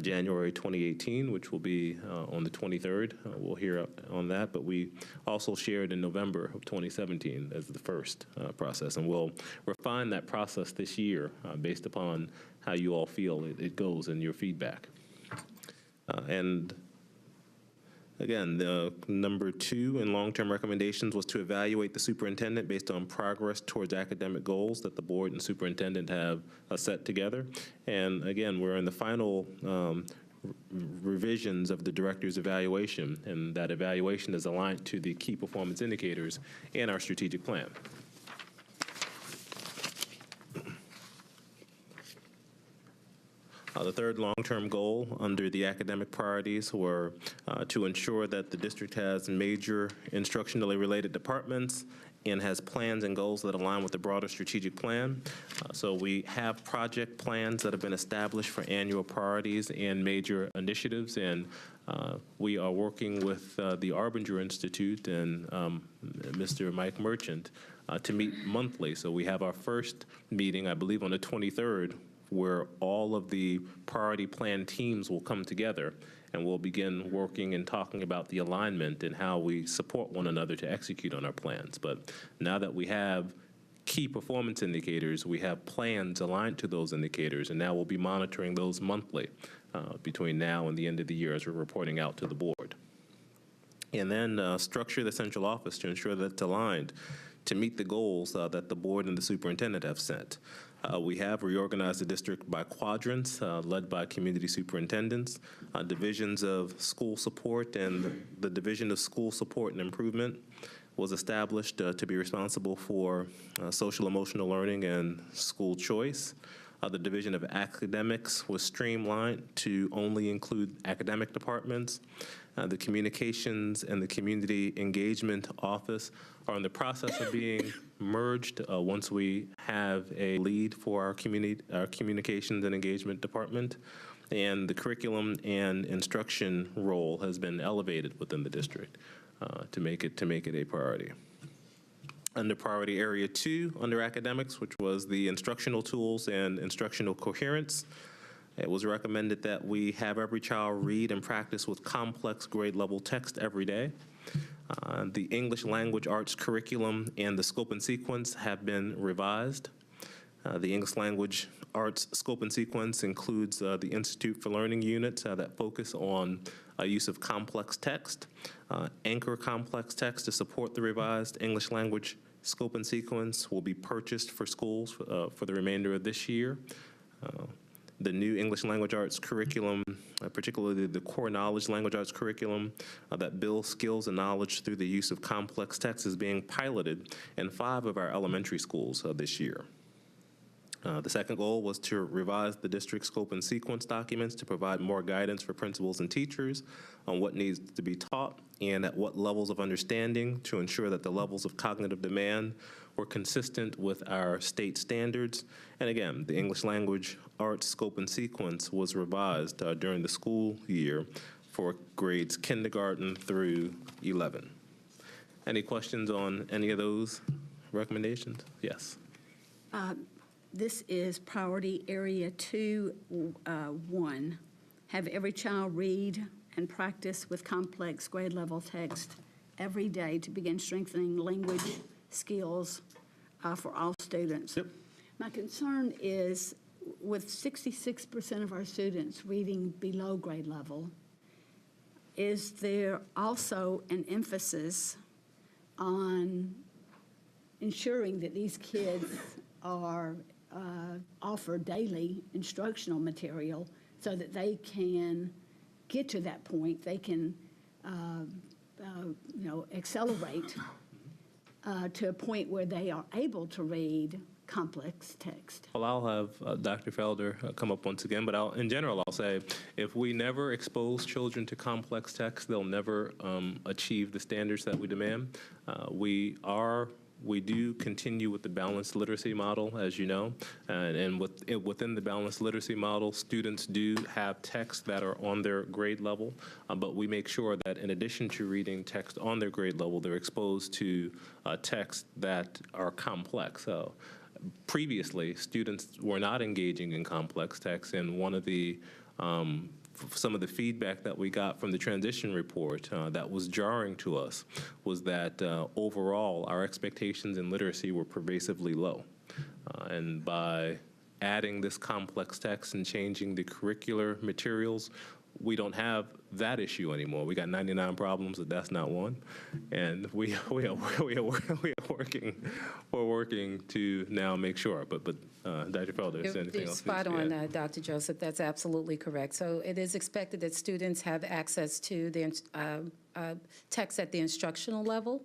January 2018, which will be on the 23rd. We'll hear on that, but we also shared in November of 2017 as the first process, and we'll refine that process this year based upon how you all feel it goes and your feedback. And again, the number 2 in long-term recommendations was to evaluate the superintendent based on progress towards academic goals that the board and superintendent have set together. And again, we're in the final revisions of the director's evaluation, and that evaluation is aligned to the key performance indicators in our strategic plan. The third long-term goal under the academic priorities were to ensure that the district has major instructionally related departments and has plans and goals that align with the broader strategic plan. So we have project plans that have been established for annual priorities and major initiatives, and we are working with the Arbinger Institute and Mr. Mike Merchant to meet monthly. So we have our first meeting, I believe, on the 23rd, where all of the priority plan teams will come together and we'll begin working and talking about the alignment and how we support one another to execute on our plans. But now that we have key performance indicators, we have plans aligned to those indicators, and now we'll be monitoring those monthly between now and the end of the year as we're reporting out to the board. And then structure the central office to ensure that it's aligned to meet the goals that the board and the superintendent have set. We have reorganized the district by quadrants, led by community superintendents, divisions of school support, and the Division of School Support and Improvement was established to be responsible for social emotional learning and school choice. The Division of Academics was streamlined to only include academic departments. The Communications and the Community Engagement Office are in the process of being merged once we have a lead for our Communications and Engagement Department. And the Curriculum and Instruction role has been elevated within the district to make it a priority. Under priority area 2, under academics, which was the instructional tools and instructional coherence, It was recommended that we have every child read and practice with complex grade level text every day. The English language arts curriculum and the scope and sequence have been revised. The English language arts scope and sequence includes the Institute for Learning units that focus on use of complex text, anchor complex text to support the revised English language scope and sequence will be purchased for schools for the remainder of this year. The new English language arts curriculum, particularly the core knowledge language arts curriculum that builds skills and knowledge through the use of complex text, is being piloted in 5 of our elementary schools this year. The second goal was to revise the district scope and sequence documents to provide more guidance for principals and teachers on what needs to be taught and at what levels of understanding to ensure that the levels of cognitive demand were consistent with our state standards. And again, the English language arts scope and sequence was revised during the school year for grades kindergarten through 11. Any questions on any of those recommendations? Yes. This is priority area 2-1. Have every child read and practice with complex grade level text every day to begin strengthening language skills for all students. Yep. My concern is with 66% of our students reading below grade level, is there also an emphasis on ensuring that these kids are offered daily instructional material so that they can get to that point, they can accelerate to a point where they are able to read complex text. Well, I'll have Dr. Felder come up once again, but in general, I'll say if we never expose children to complex text, they'll never achieve the standards that we demand. We do continue with the balanced literacy model, as you know, and within the balanced literacy model, students do have texts that are on their grade level, but we make sure that in addition to reading text on their grade level, they're exposed to texts that are complex. So previously, students were not engaging in complex text, and one of the some of the feedback that we got from the transition report that was jarring to us was that overall our expectations in literacy were pervasively low. And by adding this complex text and changing the curricular materials, we don't have that issue anymore. We got 99 problems, but that's not one. And we're working to now make sure. But Dr. Felder, is there anything You're else? spot on, Dr. Joseph. That's absolutely correct. So it is expected that students have access to the text at the instructional level,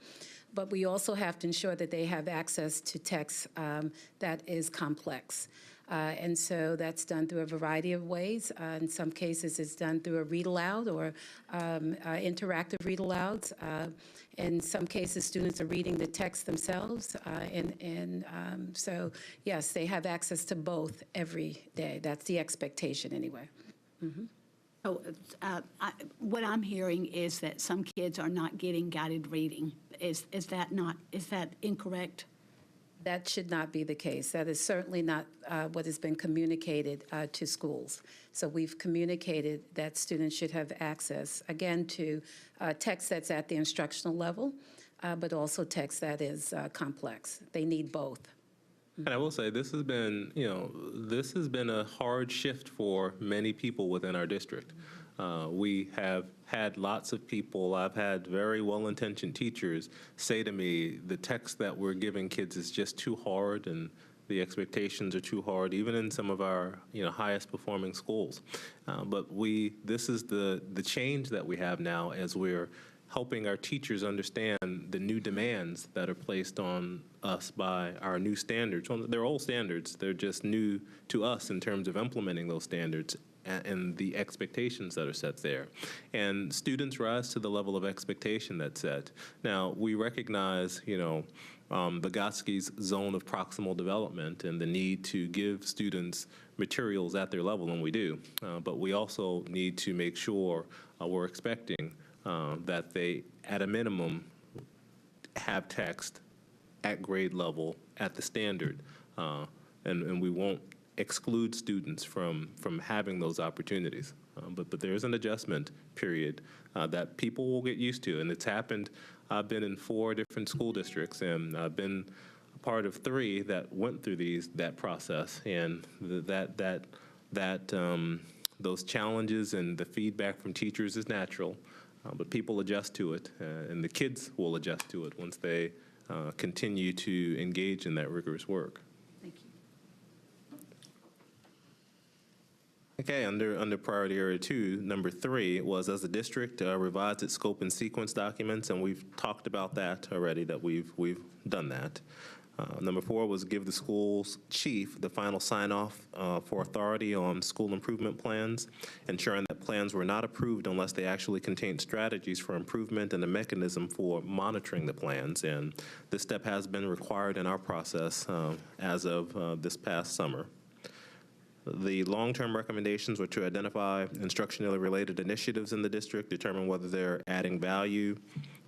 but we also have to ensure that they have access to text that is complex. And so that's done through a variety of ways. In some cases, it's done through a read-aloud or interactive read-alouds. In some cases, students are reading the text themselves. So, yes, they have access to both every day. That's the expectation anyway. Mm-hmm. So what I'm hearing is that some kids are not getting guided reading. Is that incorrect? That should not be the case. That is certainly not what has been communicated to schools. So we've communicated that students should have access, again, to text that's at the instructional level, but also text that is complex. They need both. And I will say this has been, this has been a hard shift for many people within our district. We have had lots of people, I've had very well-intentioned teachers say to me, the text that we're giving kids is just too hard and the expectations are too hard, even in some of our highest performing schools. But this is the change that we have now as we're helping our teachers understand the new demands that are placed on us by our new standards. Well, they're old standards, they're just new to us in terms of implementing those standards and the expectations that are set there. And students rise to the level of expectation that's set. Now, we recognize, Vygotsky's zone of proximal development and the need to give students materials at their level, and we do. But we also need to make sure we're expecting that they, at a minimum, have text at grade level at the standard. And we won't exclude students from having those opportunities. But there is an adjustment period that people will get used to, and it's happened. I've been in 4 different school districts, and I've been a part of 3 that went through that process, and those challenges and the feedback from teachers is natural, but people adjust to it, and the kids will adjust to it once they continue to engage in that rigorous work. Thank you. Okay, under priority area 2, number 3 was as the district revised its scope and sequence documents, and we've talked about that already, that we've done that. Number 4 was give the school's chief the final sign-off for authority on school improvement plans, ensuring that plans were not approved unless they actually contained strategies for improvement and a mechanism for monitoring the plans. And this step has been required in our process as of this past summer. The long-term recommendations were to identify instructionally related initiatives in the district, determine whether they're adding value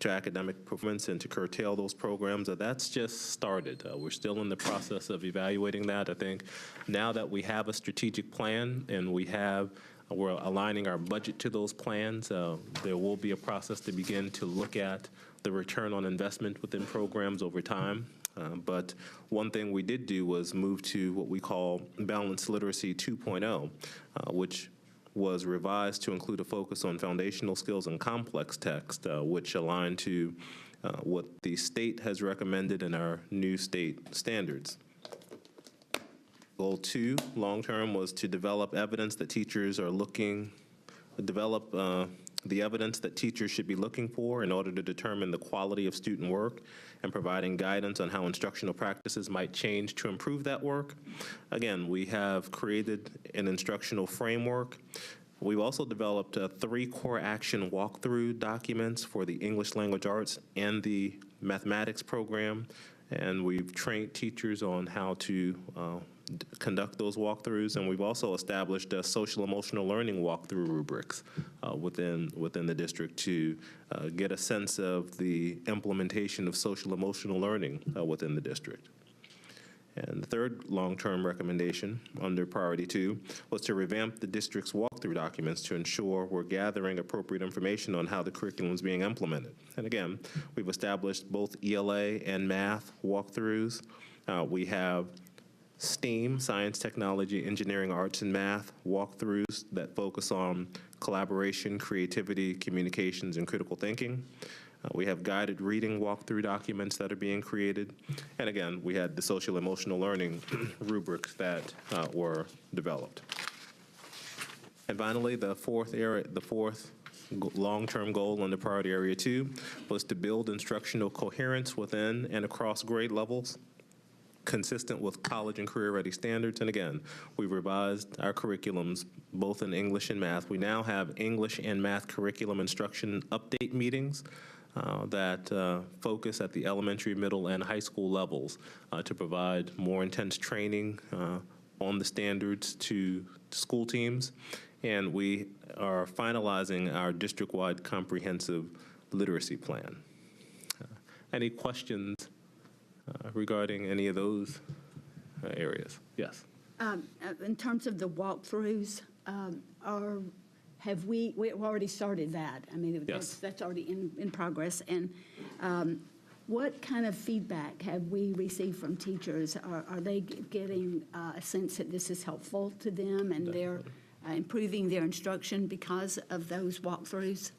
to academic performance, and to curtail those programs. That's just started. We're still in the process of evaluating that. I think now that we have a strategic plan and we're aligning our budget to those plans, there will be a process to begin to look at the return on investment within programs over time. But one thing we did do was move to what we call Balanced Literacy 2.0, which was revised to include a focus on foundational skills and complex text, which align to what the state has recommended in our new state standards. Goal 2, long-term, was to develop evidence that teachers are the evidence that teachers should be looking for in order to determine the quality of student work, and providing guidance on how instructional practices might change to improve that work. Again, we have created an instructional framework. We've also developed 3 core action walkthrough documents for the English language arts and the mathematics program, and we've trained teachers on how to conduct those walkthroughs, and we've also established social emotional learning walkthrough rubrics within the district to get a sense of the implementation of social emotional learning within the district. And the third long-term recommendation under priority 2 was to revamp the district's walkthrough documents to ensure we're gathering appropriate information on how the curriculum is being implemented. And again, we've established both ELA and math walkthroughs. We have STEAM, science, technology, engineering, arts, and math walkthroughs that focus on collaboration, creativity, communications, and critical thinking. We have guided reading walkthrough documents that are being created. And again, we had the social emotional learning rubrics that were developed. And finally, the fourth long-term goal under priority area 2 was to build instructional coherence within and across grade levels, consistent with college and career-ready standards. And again, we've revised our curriculums both in English and math. We now have English and math curriculum instruction update meetings that focus at the elementary, middle, and high school levels to provide more intense training on the standards to school teams. And we are finalizing our district-wide comprehensive literacy plan. Any questions regarding any of those areas? Yes. In terms of the walkthroughs, we've already started that. I mean, Yes. that's already in progress. And what kind of feedback have we received from teachers? Are they getting a sense that this is helpful to them and they're improving their instruction because of those walkthroughs?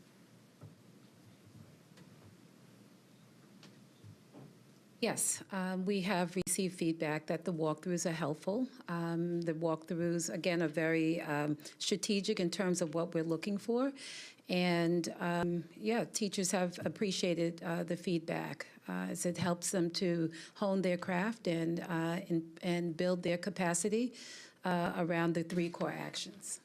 Yes, we have received feedback that the walkthroughs are helpful. The walkthroughs, again, are very strategic in terms of what we're looking for. And teachers have appreciated the feedback as it helps them to hone their craft and build their capacity around the 3 core actions.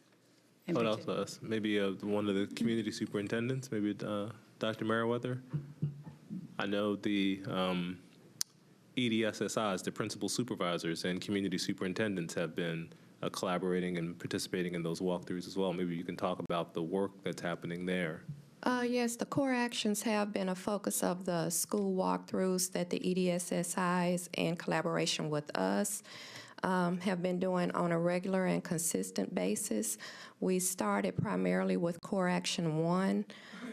What else? Maybe one of the community superintendents, maybe Dr. Meriwether. I know the EDSSIs, the principal supervisors and community superintendents, have been collaborating and participating in those walkthroughs as well. Maybe you can talk about the work that's happening there. Yes, the core actions have been a focus of the school walkthroughs that the EDSSIs, in collaboration with us, have been doing on a regular and consistent basis. We started primarily with Core Action 1.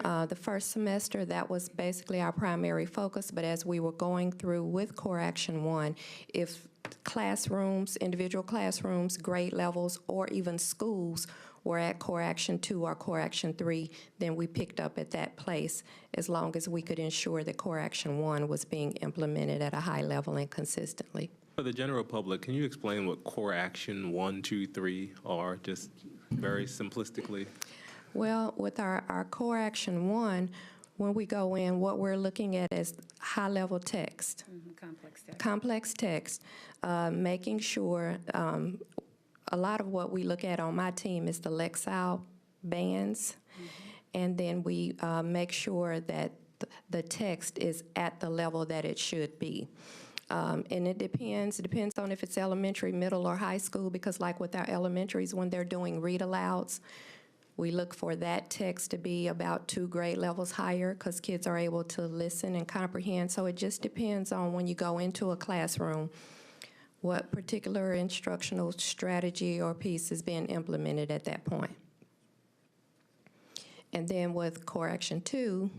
The first semester, that was basically our primary focus, but as we were going through with Core Action 1, if classrooms, individual classrooms, grade levels, or even schools were at Core Action 2 or Core Action 3, then we picked up at that place as long as we could ensure that Core Action 1 was being implemented at a high level and consistently. For the general public, can you explain what core action 1, 2, 3 are, just very simplistically? Well, with our Core Action 1, when we go in, what we're looking at is high-level text. Complex text. Complex text, making sure a lot of what we look at on my team is the Lexile bands, and then we make sure that the text is at the level that it should be. And it depends on if it's elementary, middle, or high school, because like with our elementaries, when they're doing read-alouds, we look for that text to be about 2 grade levels higher because kids are able to listen and comprehend. So it just depends on when you go into a classroom, what particular instructional strategy or piece is being implemented at that point. And then with Core Action 2,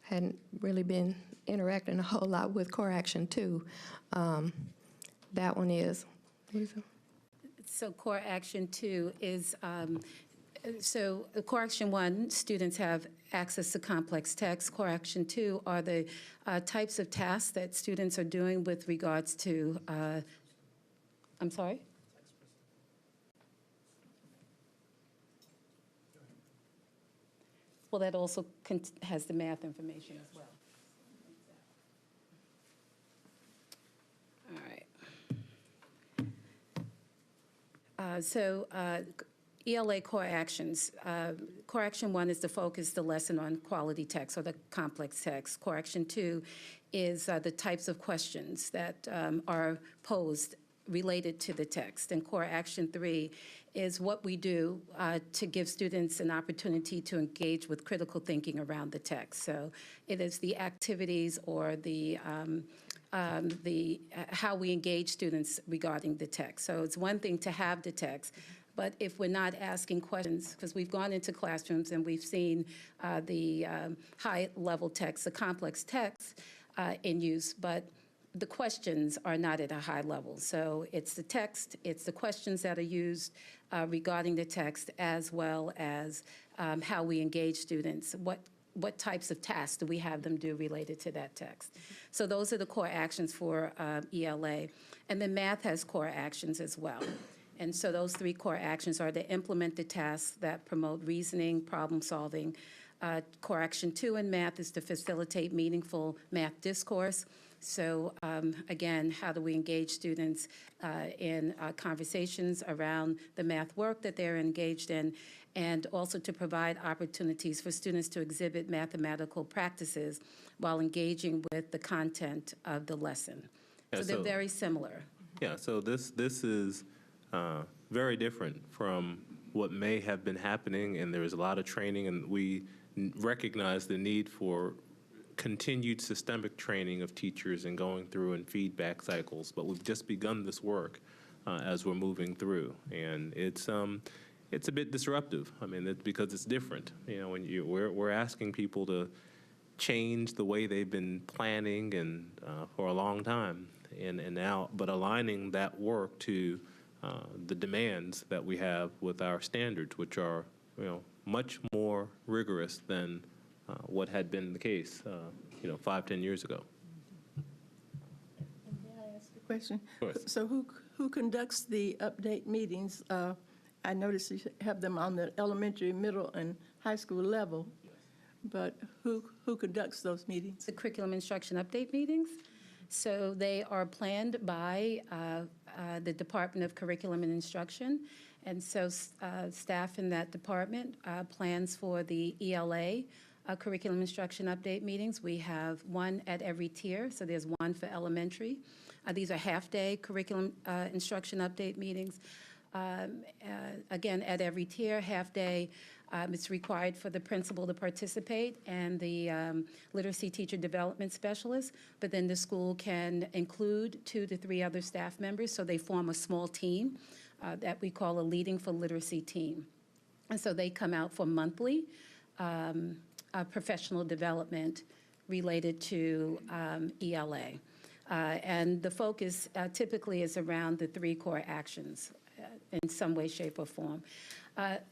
hadn't really been interacting a whole lot with Core Action 2. That one is, what is it? So Core Action 2 is, so Core Action 1, students have access to complex text. Core Action 2 are the types of tasks that students are doing with regards to, I'm sorry? Well, that also has the math information as well. All right. ELA core actions. Core Action 1 is to focus the lesson on quality text or the complex text. Core Action 2 is the types of questions that are posed related to the text. And Core Action 3 is what we do to give students an opportunity to engage with critical thinking around the text. So it is the activities or the how we engage students regarding the text. So it's one thing to have the text, but if we're not asking questions, because we've gone into classrooms and we've seen the high-level text, the complex text in use, but the questions are not at a high level. So it's the text, it's the questions that are used regarding the text, as well as how we engage students. What types of tasks do we have them do related to that text? So those are the core actions for ELA. And then math has core actions as well. And so those 3 core actions are to implement the tasks that promote reasoning, problem solving. Core Action 2 in math is to facilitate meaningful math discourse. So again, how do we engage students in conversations around the math work that they're engaged in, and also to provide opportunities for students to exhibit mathematical practices while engaging with the content of the lesson. Yeah, so they're very similar. Yeah, so this is very different from what may have been happening, and there is a lot of training, and we recognize the need for continued systemic training of teachers and going through and feedback cycles, but we've just begun this work as we're moving through, and it's a bit disruptive. I mean, because it's different. You know, when we're asking people to change the way they've been planning and for a long time, and now, but aligning that work to the demands that we have with our standards, which are, you know, much more rigorous than what had been the case, 5-10 years ago. May I ask a question? Of course. So who conducts the update meetings? I noticed you have them on the elementary, middle, and high school level, but who conducts those meetings? The curriculum instruction update meetings. So they are planned by the Department of Curriculum and Instruction. And so staff in that department plans for the ELA curriculum instruction update meetings. We have one at every tier, so there's one for elementary. These are half-day curriculum instruction update meetings. Again, at every tier, half-day, it's required for the principal to participate and the literacy teacher development specialist, but then the school can include 2 to 3 other staff members, so they form a small team that we call a Leading for Literacy team. And so they come out for monthly professional development related to ELA. And the focus typically is around the 3 core actions in some way, shape, or form.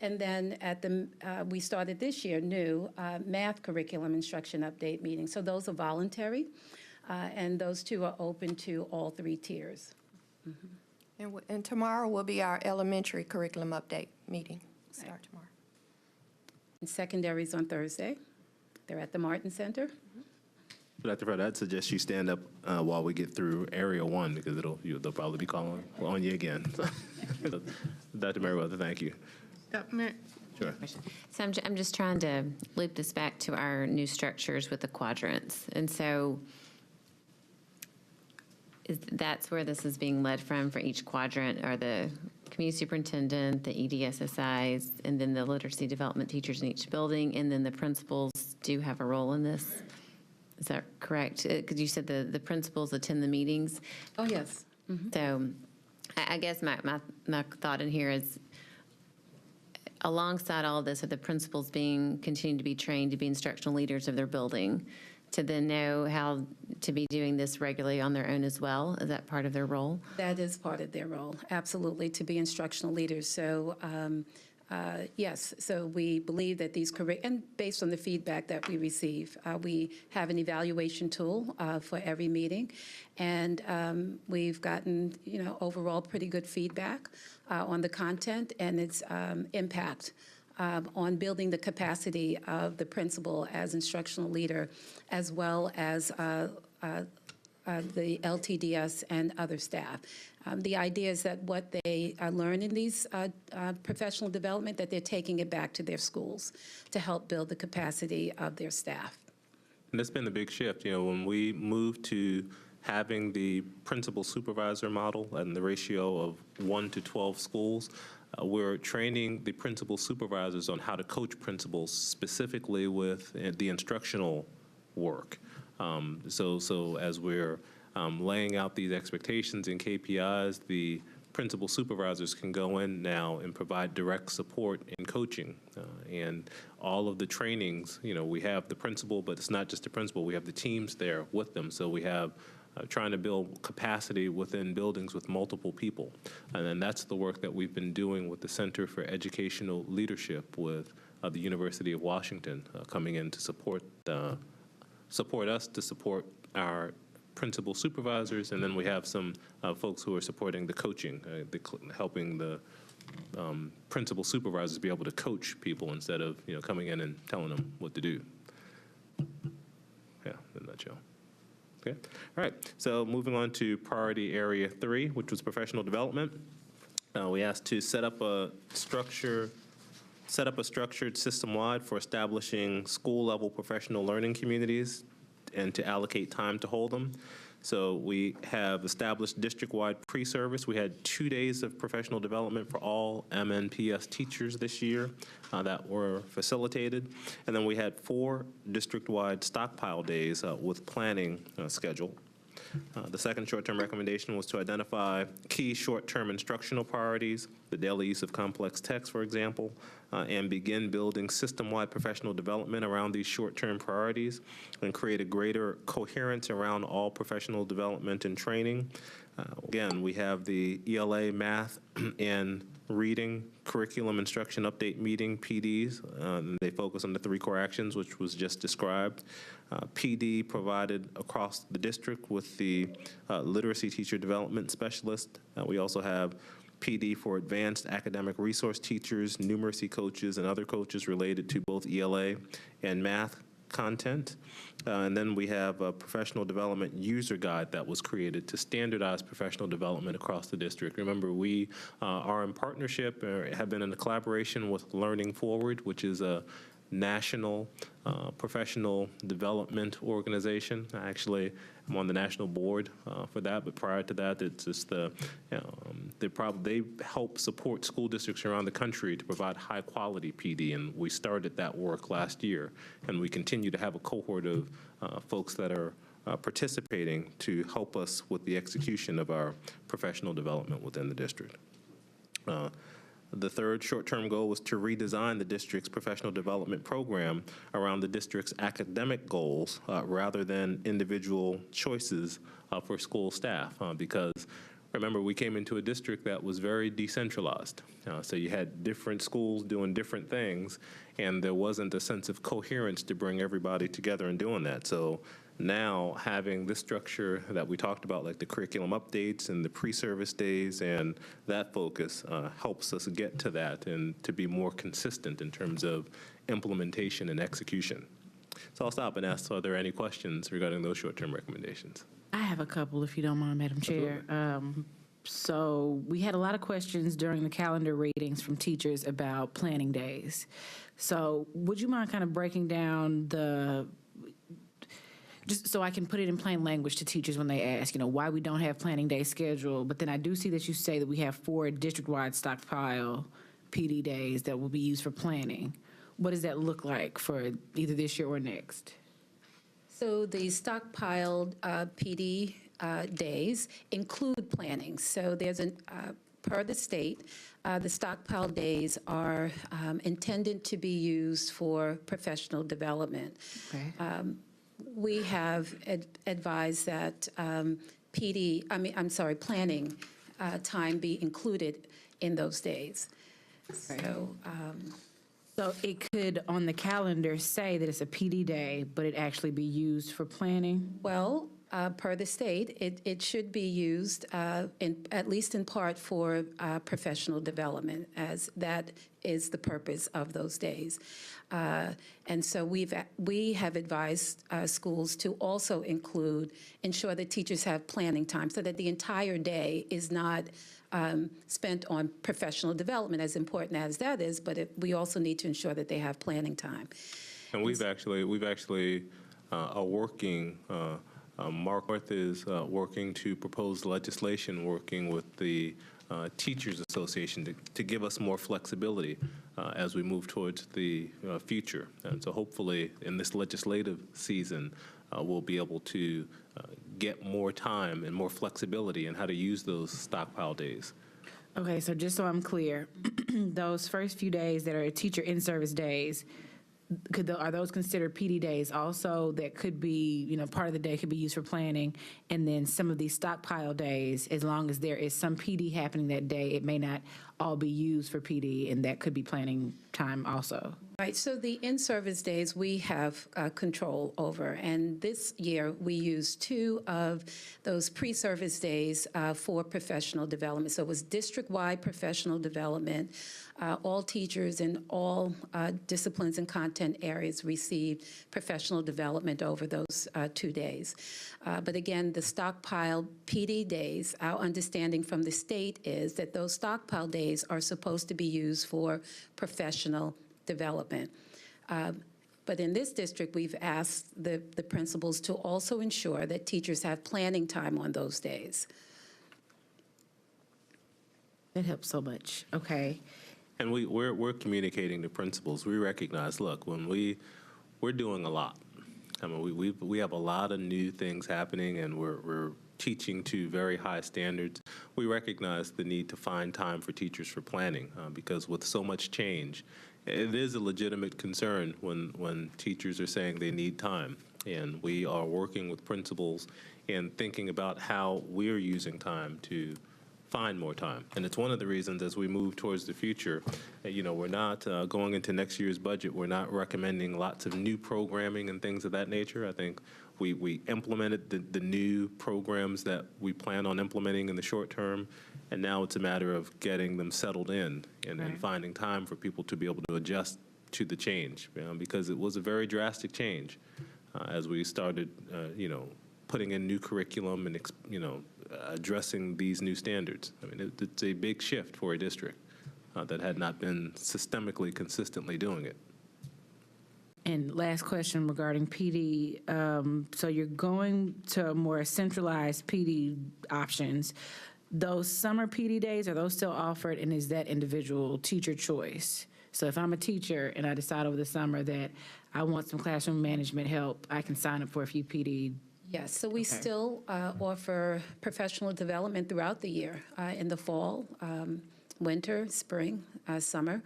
And then we started this year new math curriculum instruction update meetings. So those are voluntary, and those 2 are open to all 3 tiers. And tomorrow will be our elementary curriculum update meeting. Start tomorrow. And secondaries on Thursday. They're at the Martin Center. Dr. Fred, I'd suggest you stand up while we get through Area 1, because they'll probably be calling on you again. Dr. Merriweather, thank you. Sure. So I'm just trying to loop this back to our new structures with the quadrants. And so that's where this is being led from for each quadrant, are the community superintendent, the EDSSIs, and then the literacy development teachers in each building, and then the principals do have a role in this. Is that correct? Because you said the principals attend the meetings. Oh, yes. So I guess my thought in here is, alongside all of this, are the principals continuing to be trained to be instructional leaders of their building, to then know how to be doing this regularly on their own as well? Is that part of their role? That is part of their role, absolutely, to be instructional leaders. So yes, so we believe that and based on the feedback that we receive, we have an evaluation tool for every meeting, and we've gotten, overall pretty good feedback on the content and its impact on building the capacity of the principal as instructional leader, as well as the LTDS and other staff. The idea is that what they learn in these professional development, that they're taking it back to their schools to help build the capacity of their staff. And that's been the big shift. When we moved to having the principal supervisor model and the ratio of 1 to 12 schools, we're training the principal supervisors on how to coach principals specifically with the instructional work. So as we're laying out these expectations and KPIs, the principal supervisors can go in now and provide direct support in coaching. And all of the trainings, we have the principal, but it's not just the principal. We have the teams there with them. So we have trying to build capacity within buildings with multiple people. And then that's the work that we've been doing with the Center for Educational Leadership with the University of Washington coming in to support us to support our principal supervisors, and then we have some folks who are supporting the coaching, helping the principal supervisors be able to coach people instead of coming in and telling them what to do. Yeah, in a nutshell. Okay. All right. So moving on to priority area 3, which was professional development. We asked to set up a structured system-wide for establishing school-level professional learning communities and to allocate time to hold them. So we have established district-wide pre-service. We had 2 days of professional development for all MNPS teachers this year that were facilitated. And then we had 4 district-wide stockpile days with planning schedule. The second short-term recommendation was to identify key short-term instructional priorities, the daily use of complex text, for example, and begin building system-wide professional development around these short-term priorities and create a greater coherence around all professional development and training. Again, we have the ELA math and reading curriculum instruction update meeting, PDs. They focus on the 3 core actions, which was just described. PD provided across the district with the literacy teacher development specialist. We also have PD for advanced academic resource teachers, numeracy coaches, and other coaches related to both ELA and math content. And then we have a professional development user guide that was created to standardize professional development across the district. Remember, we are in partnership or have been in a collaboration with Learning Forward, which is a national professional development organization. Actually, I'm on the national board for that, but prior to that, it's just they help support school districts around the country to provide high-quality PD, and we started that work last year, and we continue to have a cohort of folks that are participating to help us with the execution of our professional development within the district. The third short-term goal was to redesign the district's professional development program around the district's academic goals rather than individual choices for school staff, because remember, we came into a district that was very decentralized. So you had different schools doing different things, and there wasn't a sense of coherence to bring everybody together and doing that. So now having this structure that we talked about, like the curriculum updates and the pre-service days and that focus helps us get to that and to be more consistent in terms of implementation and execution. So I'll stop and ask, are there any questions regarding those short-term recommendations? I have a couple, if you don't mind, Madam Chair. So we had a lot of questions during the calendar readings from teachers about planning days. So would you mind kind of breaking down just so I can put it in plain language to teachers when they ask, why we don't have planning day scheduled, but then I do see that you say that we have 4 district-wide stockpile PD days that will be used for planning. What does that look like for either this year or next? So the stockpiled PD days include planning. So there's per the state, the stockpile days are intended to be used for professional development. Okay. We have advised that planning time be included in those days. So it could, on the calendar, say that it's a PD day, but it actually be used for planning? Well, per the state, it should be used at least in part for professional development, as that is the purpose of those days. And so we have advised schools to also ensure that teachers have planning time so that the entire day is not spent on professional development, as important as that is, but we also need to ensure that they have planning time. And we've actually are working. Mark North is working to propose legislation, working with the Teachers Association to give us more flexibility as we move towards the future. And so hopefully in this legislative season, we'll be able to get more time and more flexibility in how to use those stockpile days. Okay, so just so I'm clear, those first few days that are teacher in-service days, are those considered PD days also that could be, part of the day could be used for planning, and then some of these stockpile days, as long as there is some PD happening that day, it may not all be used for PD, and that could be planning time also? Right, so the in-service days we have control over, and this year we used 2 of those pre-service days for professional development. So it was district-wide professional development. All teachers in all disciplines and content areas received professional development over those 2 days. But again, the stockpile PD days, our understanding from the state is that those stockpile days are supposed to be used for professional development. But in this district, we've asked the principals to also ensure that teachers have planning time on those days. That helps so much. Okay. And we're communicating to principals. We recognize, look, when we're doing a lot. I mean, we have a lot of new things happening, and we're teaching to very high standards. We recognize the need to find time for teachers for planning because with so much change, it is a legitimate concern when teachers are saying they need time. And we are working with principals and thinking about how we're using time to find more time. And it's one of the reasons as we move towards the future, we're not going into next year's budget, we're not recommending lots of new programming and things of that nature. I think we implemented the new programs that we plan on implementing in the short term, and now it's a matter of getting them settled in and finding time for people to be able to adjust to the change, because it was a very drastic change as we started, putting in new curriculum and, addressing these new standards. I mean, it's a big shift for a district that had not been systemically, consistently doing it. And last question regarding PD. So you're going to more centralized PD options. Those summer PD days, are those still offered, and is that individual teacher choice? So if I'm a teacher and I decide over the summer that I want some classroom management help, I can sign up for a few PD. Yes, so we still offer professional development throughout the year, in the fall, winter, spring, summer.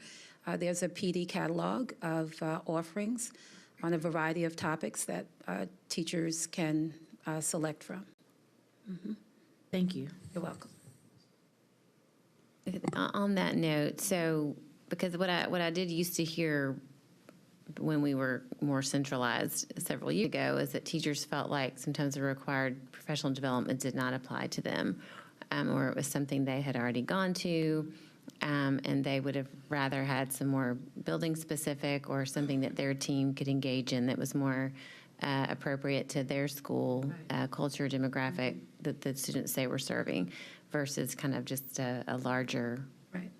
There's a PD catalog of offerings on a variety of topics that teachers can select from. Thank you. You're welcome. On that note, so because what I did used to hear when we were more centralized several years ago is that teachers felt like sometimes the required professional development did not apply to them, or it was something they had already gone to, and they would have rather had some more building specific or something that their team could engage in that was more appropriate to their school culture, demographic that the students they were serving, versus kind of just a larger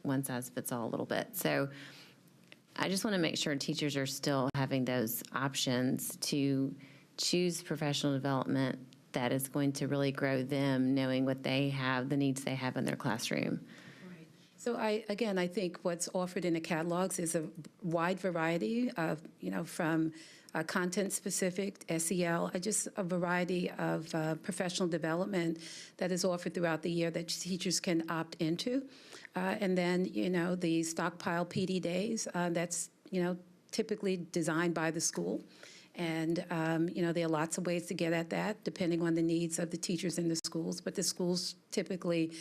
one size fits all a little bit. So I just want to make sure teachers are still having those options to choose professional development that is going to really grow them, knowing what they have, the needs they have in their classroom. So I think what's offered in the catalogs is a wide variety of, from content-specific, SEL, just a variety of professional development that is offered throughout the year that teachers can opt into. And then, the stockpile PD days, that's, typically designed by the school. And, there are lots of ways to get at that, depending on the needs of the teachers in the schools. But the schools typically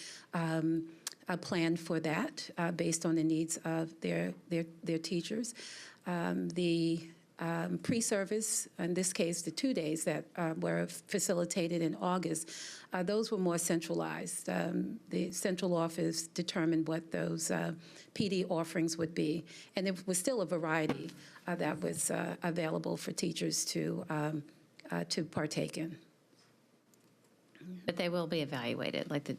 plan for that based on the needs of their teachers. The pre-service, in this case, the 2 days that were facilitated in August, those were more centralized. The central office determined what those PD offerings would be, and it was still a variety that was available for teachers to partake in. But they will be evaluated, like the.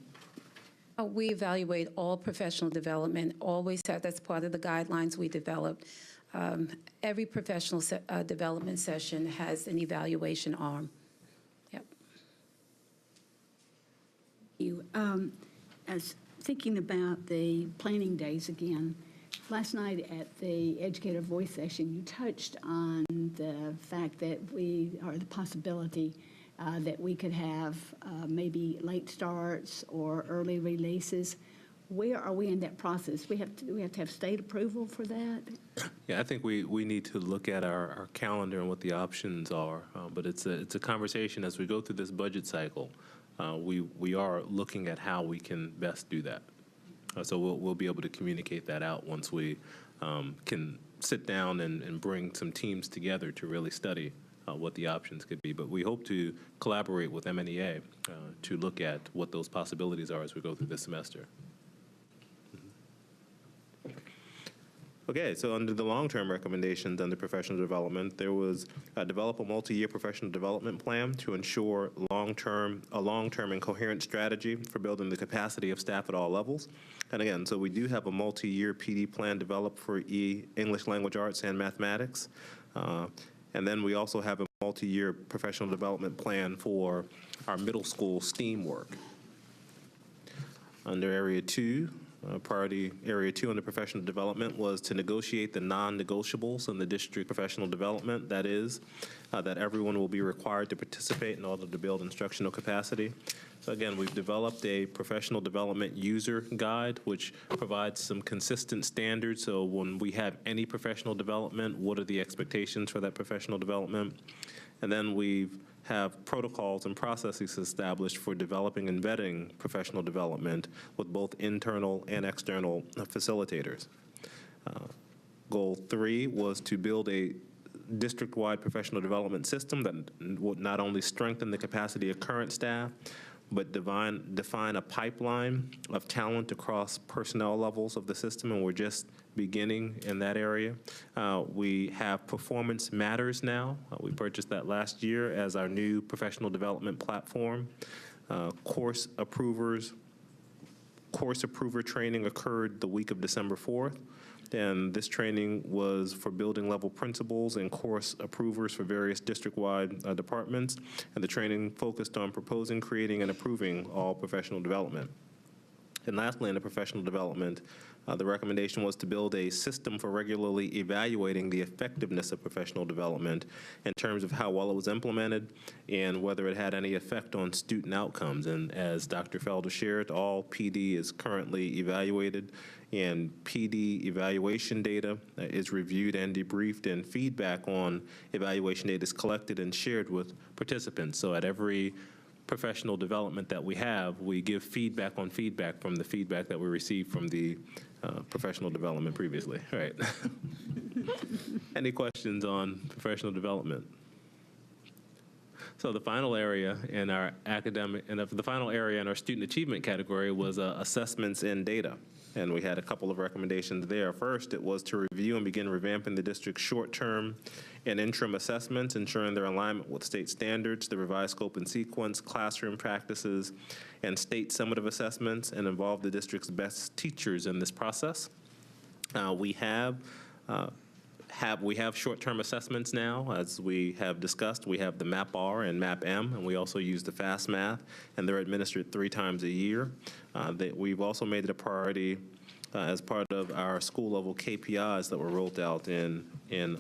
We evaluate all professional development, always have, that's part of the guidelines we developed. Every professional development session has an evaluation arm. Yep. As thinking about the planning days again, last night at the Educator Voice session, you touched on the fact that the possibility that we could have maybe late starts or early releases. Where are we in that process? Do we have to have state approval for that? Yeah, I think we need to look at our calendar and what the options are. But it's a conversation as we go through this budget cycle. We are looking at how we can best do that. So we'll be able to communicate that out once we can sit down and bring some teams together to really study what the options could be. But we hope to collaborate with MNEA to look at what those possibilities are as we go through this semester. Okay, so under the long-term recommendations under professional development, there was develop a multi-year professional development plan to ensure a long-term and coherent strategy for building the capacity of staff at all levels. And again, so we do have a multi-year PD plan developed for English language arts and mathematics. And then we also have a multi-year professional development plan for our middle school STEAM work. Under Area 2, priority Area 2 under professional development was to negotiate the non-negotiables in the district professional development. That is, that everyone will be required to participate in order to build instructional capacity. So again, we've developed a professional development user guide, which provides some consistent standards. So when we have any professional development, what are the expectations for that professional development? And then we have protocols and processes established for developing and vetting professional development with both internal and external facilitators. Goal 3 was to build a district-wide professional development system that would not only strengthen the capacity of current staff, but define a pipeline of talent across personnel levels of the system, and we're just beginning in that area. We have Performance Matters now. We purchased that last year as our new professional development platform. Course approver training occurred the week of December 4th. and this training was for building level principals and course approvers for various district-wide departments, and the training focused on proposing, creating, and approving all professional development. And lastly, in the professional development, the recommendation was to build a system for regularly evaluating the effectiveness of professional development in terms of how well it was implemented and whether it had any effect on student outcomes. And as Dr. Felder shared, all PD is currently evaluated, and PD evaluation data is reviewed and debriefed, and feedback on evaluation data is collected and shared with participants. So at every professional development that we have, we give feedback on feedback from the feedback that we received from the professional development previously. All right. Any questions on professional development? So the final area in our academic, and the final area in our student achievement category was assessments and data. And we had a couple of recommendations there. First, it was to review and begin revamping the district's short-term and interim assessments, ensuring their alignment with state standards, the revised scope and sequence, classroom practices, and state summative assessments, and involve the district's best teachers in this process. We have short-term assessments now, as we have discussed. We have the MAP-R and MAP-M, and we also use the FAST Math, and they're administered 3 times a year. We've also made it a priority as part of our school-level KPIs that were rolled out in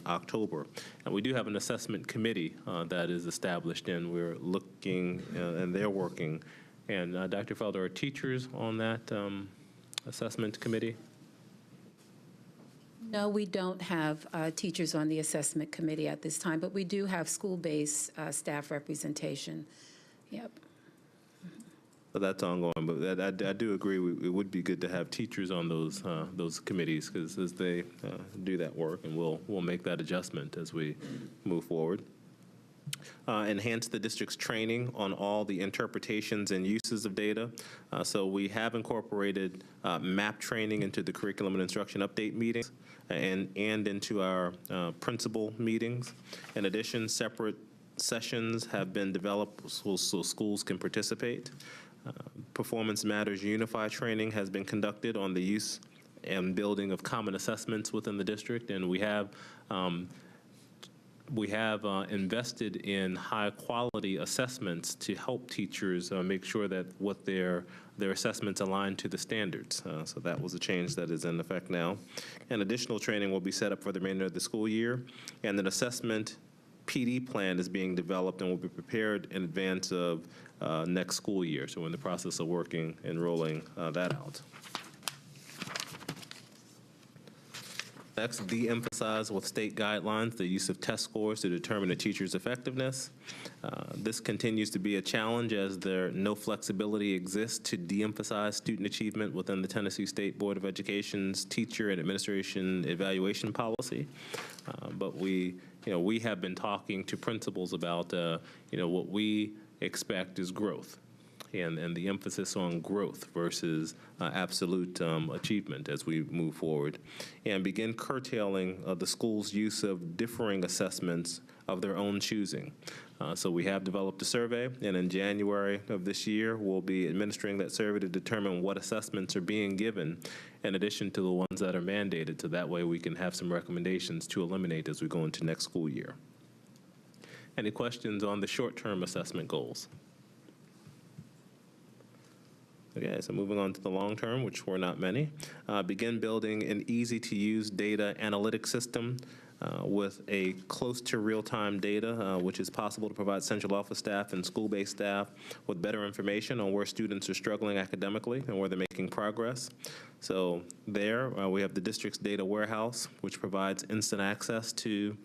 October. And we do have an assessment committee that is established, and we're looking, and they're working. And Dr. Felder, are teachers on that assessment committee? No, we don't have teachers on the assessment committee at this time, but we do have school-based staff representation. Yep. But that's ongoing. But I do agree. It would be good to have teachers on those committees, because as they do that work, and we'll make that adjustment as we move forward. Enhance the district's training on all the interpretations and uses of data. So we have incorporated MAP training into the curriculum and instruction update meetings and into our principal meetings. In addition, separate sessions have been developed so schools can participate. Performance Matters Unified training has been conducted on the use and building of common assessments within the district, and we have invested in high-quality assessments to help teachers make sure that what their assessments align to the standards. So that was a change that is in effect now. And additional training will be set up for the remainder of the school year, and an assessment PD plan is being developed and will be prepared in advance of next school year. So we're in the process of working and rolling that out. Next, de-emphasize with state guidelines the use of test scores to determine a teacher's effectiveness. This continues to be a challenge as no flexibility exists to de-emphasize student achievement within the Tennessee State Board of Education's teacher and administration evaluation policy. But we have been talking to principals about, what we expect is growth. And the emphasis on growth versus absolute achievement as we move forward, and begin curtailing the school's use of differing assessments of their own choosing. So we have developed a survey, and in January of this year, we'll be administering that survey to determine what assessments are being given in addition to the ones that are mandated, so that way we can have some recommendations to eliminate as we go into next school year. Any questions on the short-term assessment goals? Okay, so moving on to the long term, which were not many. Begin building an easy-to-use data analytics system with a close to real-time data, which is possible to provide central office staff and school-based staff with better information on where students are struggling academically and where they're making progress. So there, we have the district's data warehouse, which provides instant access to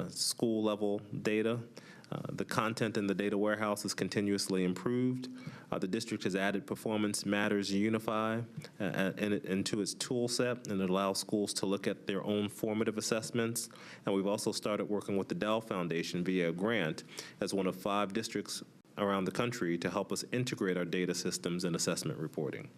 school-level data. The content in the data warehouse is continuously improved. The district has added Performance Matters Unify into its tool set, and it allows schools to look at their own formative assessments. And we've also started working with the Dell Foundation via a grant as one of 5 districts around the country to help us integrate our data systems and assessment reporting.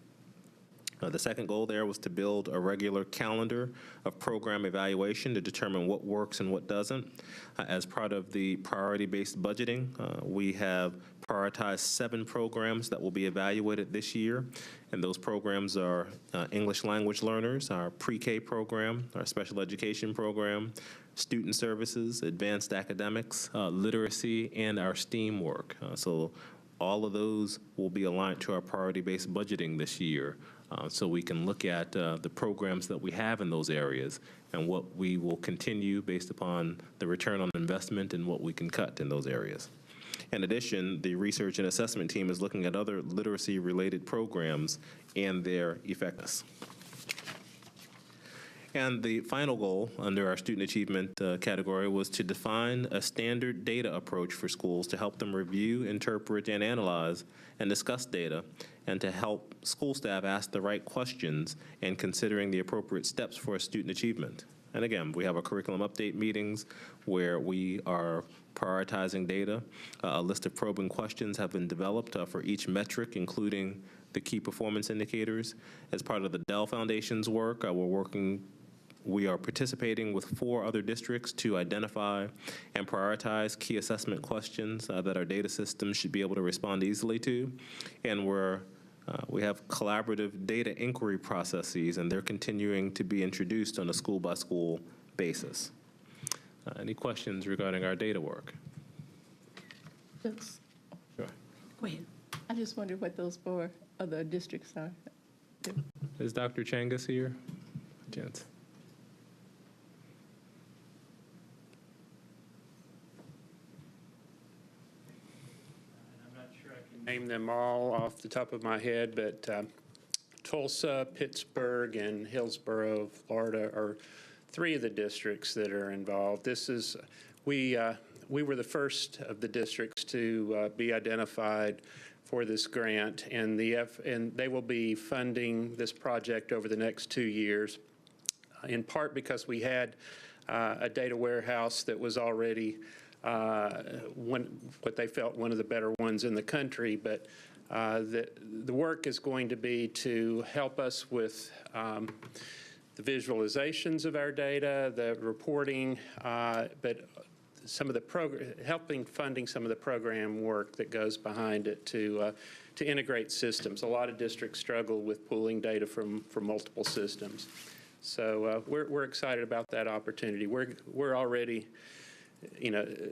The second goal there was to build a regular calendar of program evaluation to determine what works and what doesn't. As part of the priority-based budgeting, we have prioritized 7 programs that will be evaluated this year, and those programs are English language learners, our pre-K program, our special education program, student services, advanced academics, literacy, and our STEAM work. So all of those will be aligned to our priority-based budgeting this year. So we can look at the programs that we have in those areas and what we will continue based upon the return on investment and what we can cut in those areas. In addition, the research and assessment team is looking at other literacy-related programs and their effectiveness. And the final goal under our student achievement category was to define a standard data approach for schools to help them review, interpret, and analyze and discuss data, and to help school staff ask the right questions and considering the appropriate steps for student achievement. And again, we have our curriculum update meetings where we are prioritizing data. A list of probing questions have been developed for each metric, including the key performance indicators. As part of the Dell Foundation's work, we are participating with 4 other districts to identify and prioritize key assessment questions that our data systems should be able to respond easily to. And we have collaborative data inquiry processes, and they're continuing to be introduced on a school-by-school basis. Any questions regarding our data work? Yes. Sure. Go ahead. I just wondered what those 4 other districts are. Is Dr. Changas here? Gents. Name them all off the top of my head, but Tulsa, Pittsburgh, and Hillsborough, Florida are 3 of the districts that are involved. We were the first of the districts to be identified for this grant, and they will be funding this project over the next 2 years, in part because we had a data warehouse that was already what they felt one of the better ones in the country, but the work is going to be to help us with the visualizations of our data, the reporting, but some of the funding some of the program work that goes behind it to integrate systems. A lot of districts struggle with pooling data from multiple systems. So we're excited about that opportunity. We're already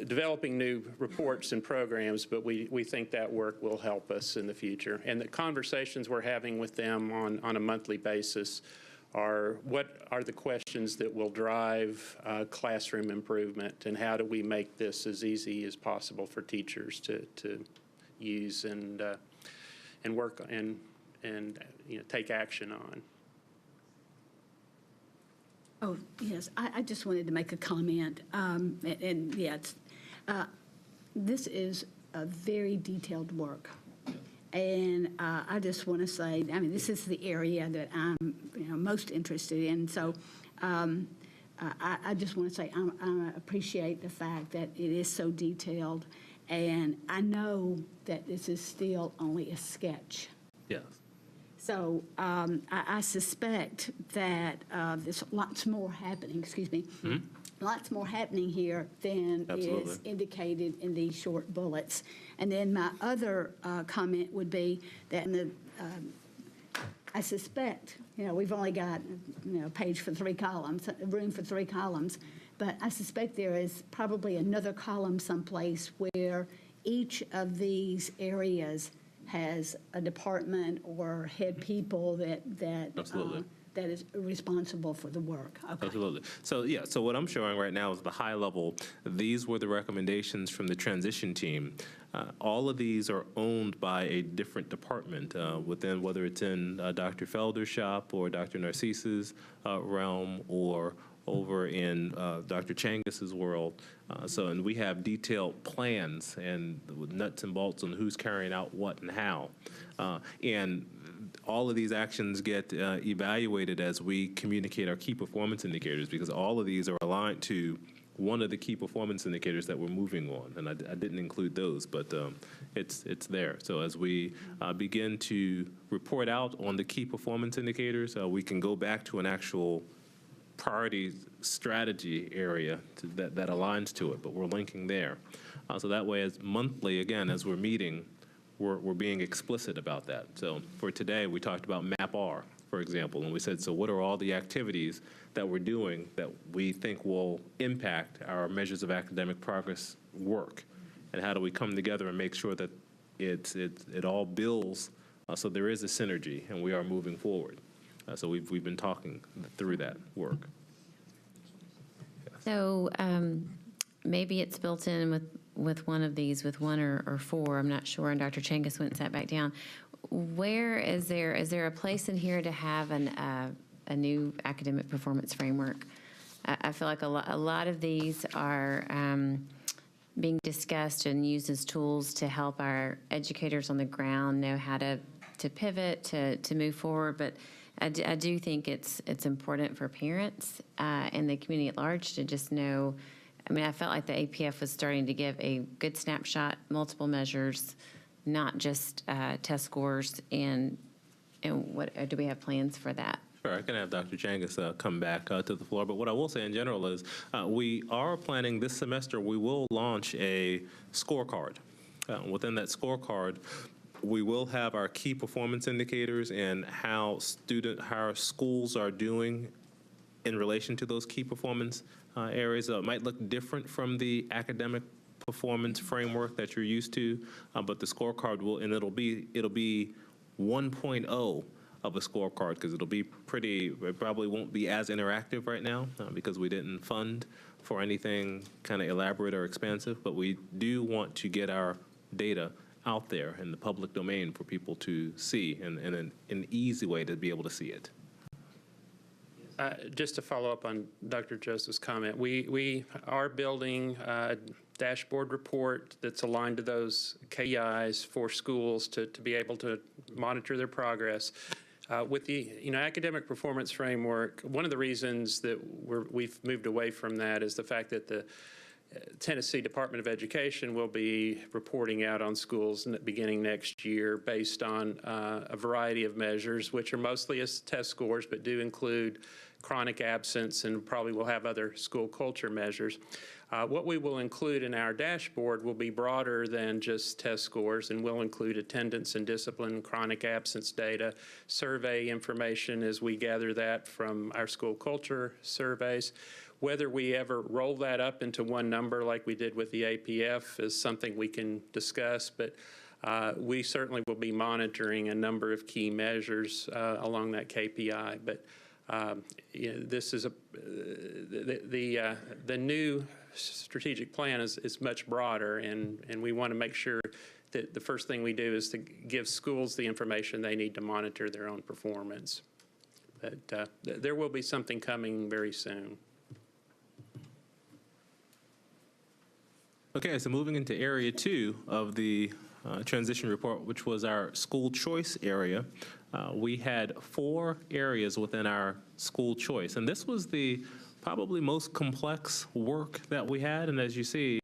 developing new reports and programs, but we think that work will help us in the future. And the conversations we're having with them on a monthly basis are what are the questions that will drive classroom improvement, and how do we make this as easy as possible for teachers to use and work and take action on. Oh, yes, I just wanted to make a comment. This is a very detailed work. And I just want to say, this is the area that I'm most interested in. So I just want to say I appreciate the fact that it is so detailed. And I know that this is still only a sketch. Yes. So I suspect that there's lots more happening, lots more happening here than is indicated in these short bullets. And then my other comment would be that I suspect, we've only got, a page for 3 columns, room for 3 columns, but I suspect there is probably another column someplace where each of these areas has a department or head people that is responsible for the work. Okay. Absolutely. So what I'm showing right now is the high level. These were the recommendations from the transition team. All of these are owned by a different department within, whether it's in Dr. Felder's shop or Dr. Narcisse's realm, or over in Dr. Changas's world. And we have detailed plans and with nuts and bolts on who's carrying out what and how. And all of these actions get evaluated as we communicate our key performance indicators, because all of these are aligned to one of the key performance indicators that we're moving on, and I didn't include those, but it's there. So as we begin to report out on the key performance indicators, we can go back to an actual priority strategy area that aligns to it, but we're linking there. So that way, as monthly, again, as we're meeting, we're being explicit about that. So for today, we talked about MAP-R, for example, and we said, so what are all the activities that we're doing that we think will impact our measures of academic progress work? And how do we come together and make sure that it all builds so there is a synergy and we are moving forward? So we've been talking through that work. So maybe it's built in with one of these, with one or four, I'm not sure, and Dr. Changus went and sat back down. Where is there a place in here to have a new academic performance framework? I feel like a lot of these are being discussed and used as tools to help our educators on the ground know how to pivot, to move forward, but I do think it's important for parents and the community at large to just know. I mean, I felt like the APF was starting to give a good snapshot, multiple measures, not just test scores, and what do we have plans for that? Sure, I can have Dr. Changus come back to the floor, but what I will say in general is we are planning this semester, we will launch a scorecard. Within that scorecard, we will have our key performance indicators and how schools are doing in relation to those key performance areas. It might look different from the academic performance framework that you're used to, but the scorecard it'll be 1.0 of a scorecard, because it probably won't be as interactive right now because we didn't fund for anything kind of elaborate or expansive, but we do want to get our data out there in the public domain for people to see, and an easy way to be able to see it. Just to follow up on Dr. Joseph's comment, we are building a dashboard report that's aligned to those KPIs for schools to be able to monitor their progress. With the academic performance framework, one of the reasons that we've moved away from that is the fact that the Tennessee Department of Education will be reporting out on schools beginning next year based on a variety of measures, which are mostly as test scores, but do include chronic absence and probably will have other school culture measures. What we will include in our dashboard will be broader than just test scores, and will include attendance and discipline, chronic absence data, survey information as we gather that from our school culture surveys. Whether we ever roll that up into one number like we did with the APF is something we can discuss, but we certainly will be monitoring a number of key measures along that KPI. But this is the new strategic plan is much broader, and we want to make sure that the first thing we do is to give schools the information they need to monitor their own performance. But there will be something coming very soon. Okay, so moving into area 2 of the transition report, which was our school choice area, we had 4 areas within our school choice. And this was the probably most complex work that we had. And as you see,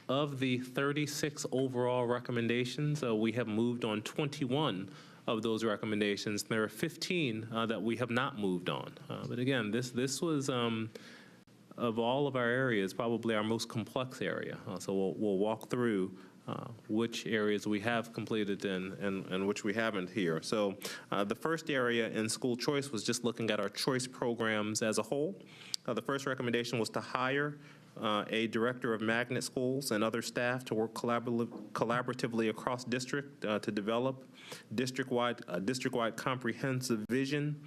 of the 36 overall recommendations, we have moved on 21 of those recommendations. There are 15 that we have not moved on. But again, this was of all of our areas, probably our most complex area. So we'll walk through which areas we have completed and which we haven't here. So the first area in school choice was just looking at our choice programs as a whole. The first recommendation was to hire a director of magnet schools and other staff to work collaboratively across district to develop district-wide comprehensive vision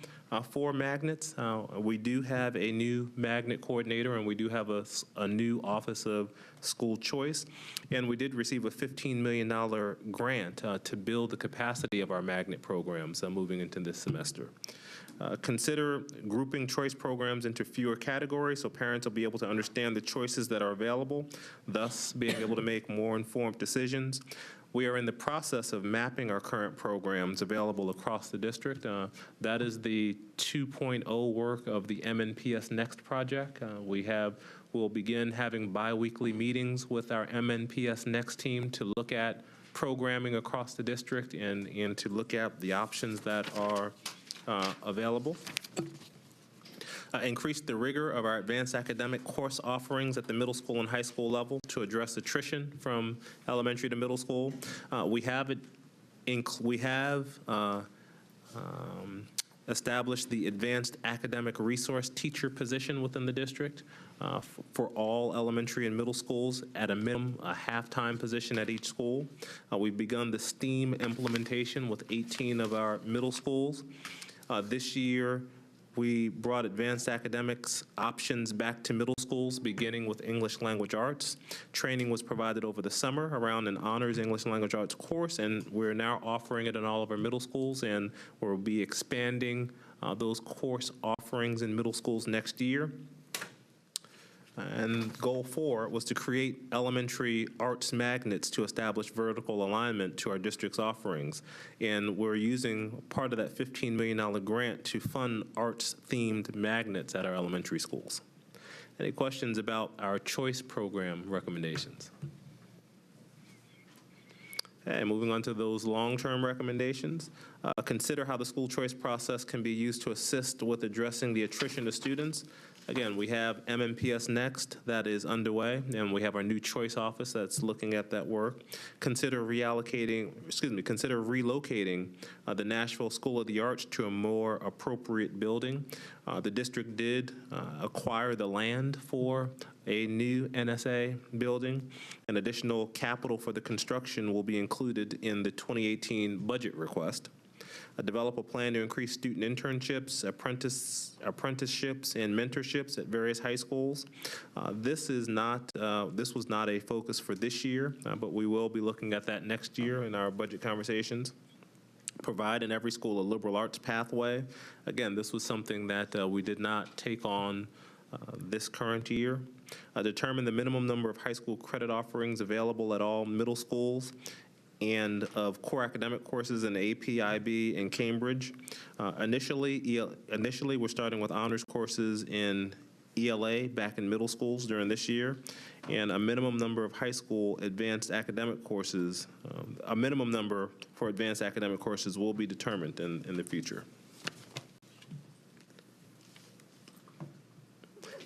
for magnets. We do have a new magnet coordinator, and we do have a new Office of School Choice, and we did receive a $15 million grant to build the capacity of our magnet programs moving into this semester. Consider grouping choice programs into fewer categories so parents will be able to understand the choices that are available, thus being able to make more informed decisions. We are in the process of mapping our current programs available across the district. That is the 2.0 work of the MNPS Next project. We'll begin having biweekly meetings with our MNPS Next team to look at programming across the district and to look at the options that are available. Increase the rigor of our advanced academic course offerings at the middle school and high school level to address attrition from elementary to middle school. We have established the advanced academic resource teacher position within the district for all elementary and middle schools, at a minimum a half-time position at each school. We've begun the STEAM implementation with 18 of our middle schools. This year, we brought advanced academics options back to middle schools, beginning with English Language Arts. Training was provided over the summer around an honors English Language Arts course, and we're now offering it in all of our middle schools, and we'll be expanding those course offerings in middle schools next year. And goal 4 was to create elementary arts magnets to establish vertical alignment to our district's offerings. And we're using part of that $15 million grant to fund arts-themed magnets at our elementary schools. Any questions about our choice program recommendations? Okay, moving on to those long-term recommendations. Consider how the school choice process can be used to assist with addressing the attrition of students. Again, we have MNPS Next that is underway, and we have our new choice office that's looking at that work. Consider relocating the Nashville School of the Arts to a more appropriate building. The district did acquire the land for a new NSA building. An additional capital for the construction will be included in the 2018 budget request. Develop a plan to increase student internships, apprenticeships, and mentorships at various high schools. This was not a focus for this year, but we will be looking at that next year in our budget conversations. Provide in every school a liberal arts pathway. Again, this was something that we did not take on this current year. Determine the minimum number of high school credit offerings available at all middle schools and of core academic courses in AP, IB, and Cambridge. Initially, we're starting with honors courses in ELA back in middle schools during this year, and a minimum number of high school advanced academic courses, a minimum number for advanced academic courses will be determined in the future.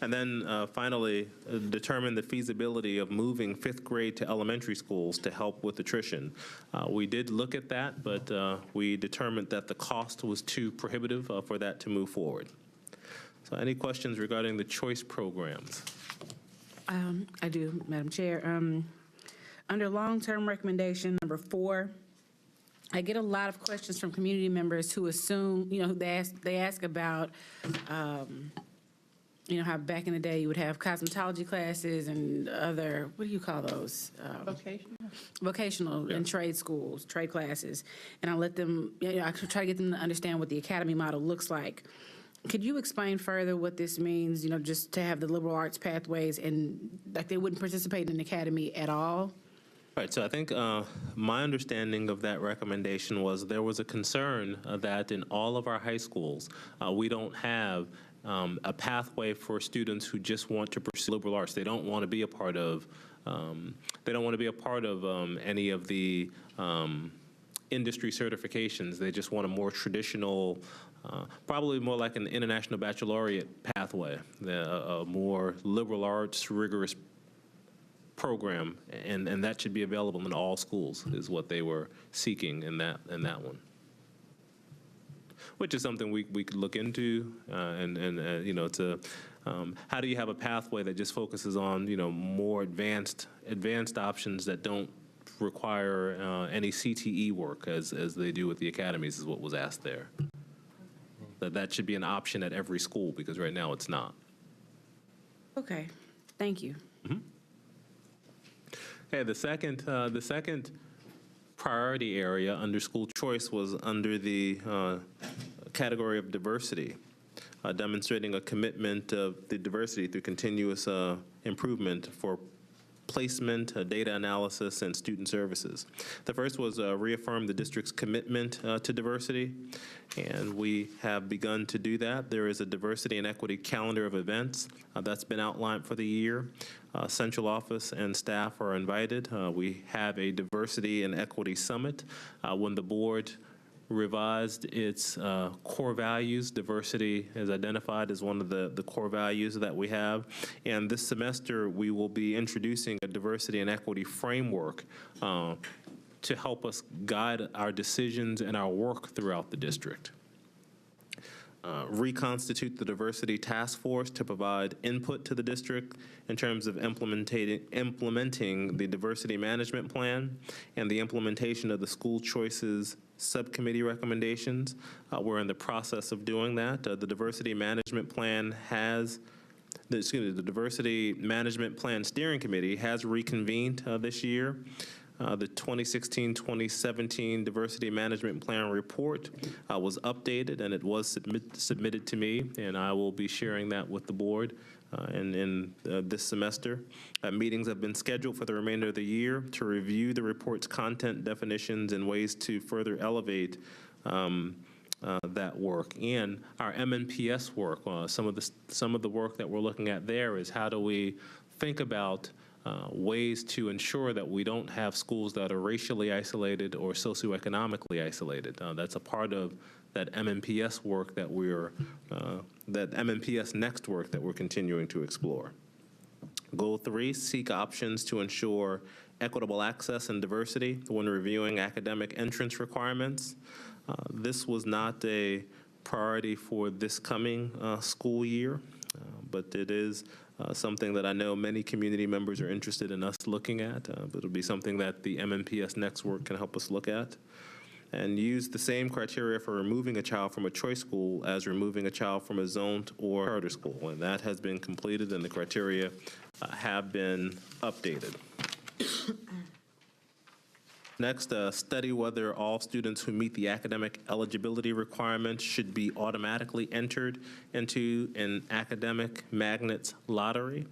And then finally, determine the feasibility of moving 5th grade to elementary schools to help with attrition. We did look at that, but we determined that the cost was too prohibitive for that to move forward. So any questions regarding the choice programs? I do, Madam Chair. Under long-term recommendation number 4, I get a lot of questions from community members who assume, they ask about, how back in the day you would have cosmetology classes and other, what do you call those? Vocational and trade schools, trade classes. And I let them, I try to get them to understand what the academy model looks like. Could you explain further what this means, just to have the liberal arts pathways and like they wouldn't participate in the academy at all? Right, so I think my understanding of that recommendation was there was a concern that in all of our high schools, we don't have a pathway for students who just want to pursue liberal arts. They don't want to be a part of. Any of the industry certifications. They just want a more traditional, probably more like an international baccalaureate pathway, a more liberal arts, rigorous program, and that should be available in all schools. Is what they were seeking in that one. Which is something we could look into, to how do you have a pathway that just focuses on more advanced options that don't require any CTE work as they do with the academies is what was asked there. That should be an option at every school because right now it's not. Okay, thank you. Mm-hmm. Okay, the second priority area under school choice was under the category of diversity, demonstrating a commitment of the diversity through continuous improvement for placement, data analysis, and student services. The first was reaffirm the district's commitment to diversity, and we have begun to do that. There is a diversity and equity calendar of events that's been outlined for the year. Central office and staff are invited. We have a diversity and equity summit. When the board revised its core values, diversity is identified as one of the core values that we have. And this semester, we will be introducing a diversity and equity framework to help us guide our decisions and our work throughout the district. Reconstitute the diversity task force to provide input to the district in terms of implementing the diversity management plan and the implementation of the school choices subcommittee recommendations. We're in the process of doing that. The diversity management plan the diversity management plan steering committee has reconvened this year. The 2016-2017 Diversity Management Plan report was updated, and it was submitted to me, and I will be sharing that with the board in this semester. Meetings have been scheduled for the remainder of the year to review the report's content, definitions, and ways to further elevate that work. And our MNPS work, some of the work that we're looking at there is how do we think about ways to ensure that we don't have schools that are racially isolated or socioeconomically isolated. That's a part of that MNPS work that that MNPS Next work that we're continuing to explore. Goal 3, seek options to ensure equitable access and diversity when reviewing academic entrance requirements. This was not a priority for this coming school year, but it is something that I know many community members are interested in us looking at, but it'll be something that the MNPS Next work can help us look at. And use the same criteria for removing a child from a choice school as removing a child from a zoned or charter school. And that has been completed, and the criteria have been updated. Next, study whether all students who meet the academic eligibility requirements should be automatically entered into an academic magnets lottery.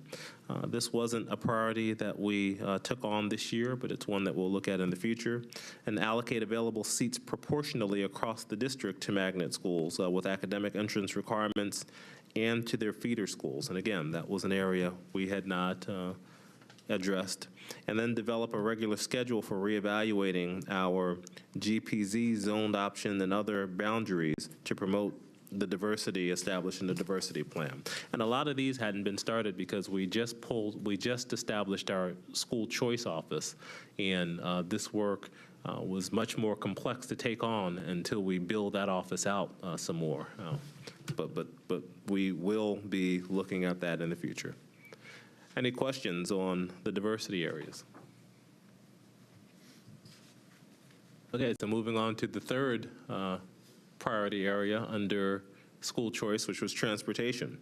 This wasn't a priority that we took on this year, but it's one that we'll look at in the future. And allocate available seats proportionally across the district to magnet schools with academic entrance requirements and to their feeder schools. And again, that was an area we had not addressed. And then develop a regular schedule for reevaluating our GPZ zoned option and other boundaries to promote the diversity established in the diversity plan. And a lot of these hadn't been started because we just established our school choice office, and this work was much more complex to take on until we build that office out some more. But we will be looking at that in the future. Any questions on the diversity areas? Okay, so moving on to the third priority area under school choice, which was transportation.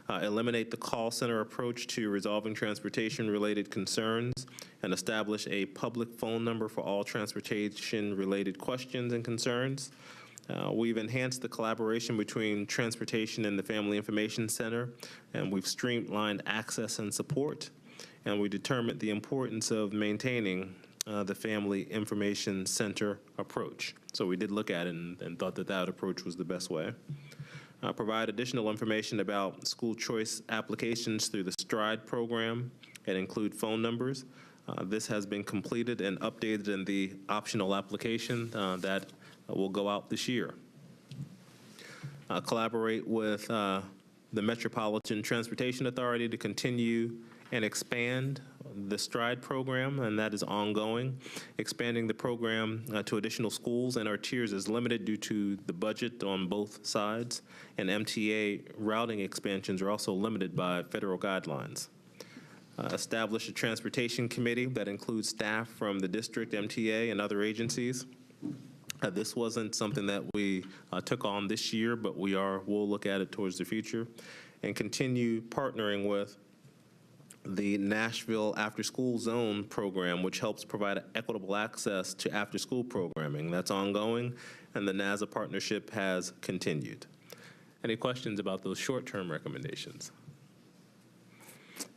Eliminate the call center approach to resolving transportation-related concerns and establish a public phone number for all transportation-related questions and concerns. We've enhanced the collaboration between transportation and the Family Information Center, and we've streamlined access and support, and we determined the importance of maintaining the Family Information Center approach. So we did look at it and thought that that approach was the best way. Provide additional information about school choice applications through the STRIDE program and include phone numbers. This has been completed and updated in the optional application that will go out this year. Collaborate with the Metropolitan Transportation Authority to continue and expand the STRIDE program, and that is ongoing. Expanding the program to additional schools and our tiers is limited due to the budget on both sides, and MTA routing expansions are also limited by federal guidelines. Establish a transportation committee that includes staff from the district, MTA, and other agencies. This wasn't something that we took on this year, but we'll look at it towards the future. And continue partnering with the Nashville After School Zone program, which helps provide equitable access to after-school programming. That's ongoing, and the NASA partnership has continued. Any questions about those short-term recommendations?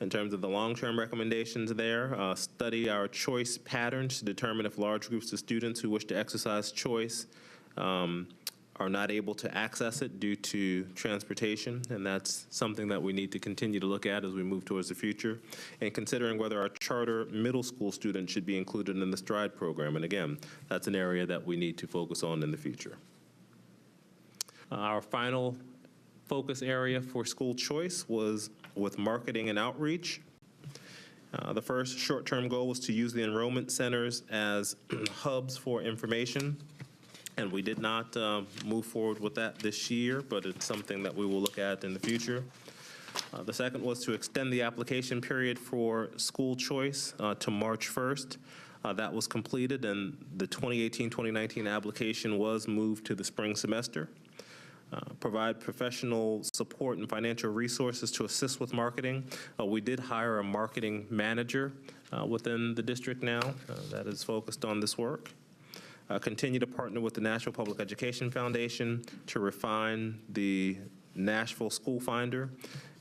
In terms of the long-term recommendations there, study our choice patterns to determine if large groups of students who wish to exercise choice are not able to access it due to transportation, and that's something that we need to continue to look at as we move towards the future, and considering whether our charter middle school students should be included in the STRIDE program. And again, that's an area that we need to focus on in the future. Our final focus area for school choice was with marketing and outreach. The first short-term goal was to use the enrollment centers as hubs for information. And we did not move forward with that this year, but it's something that we will look at in the future. The second was to extend the application period for school choice to March 1st. That was completed, and the 2018-2019 application was moved to the spring semester. Provide professional support and financial resources to assist with marketing. We did hire a marketing manager within the district now that is focused on this work. Continue to partner with the Nashville Public Education Foundation to refine the Nashville School Finder,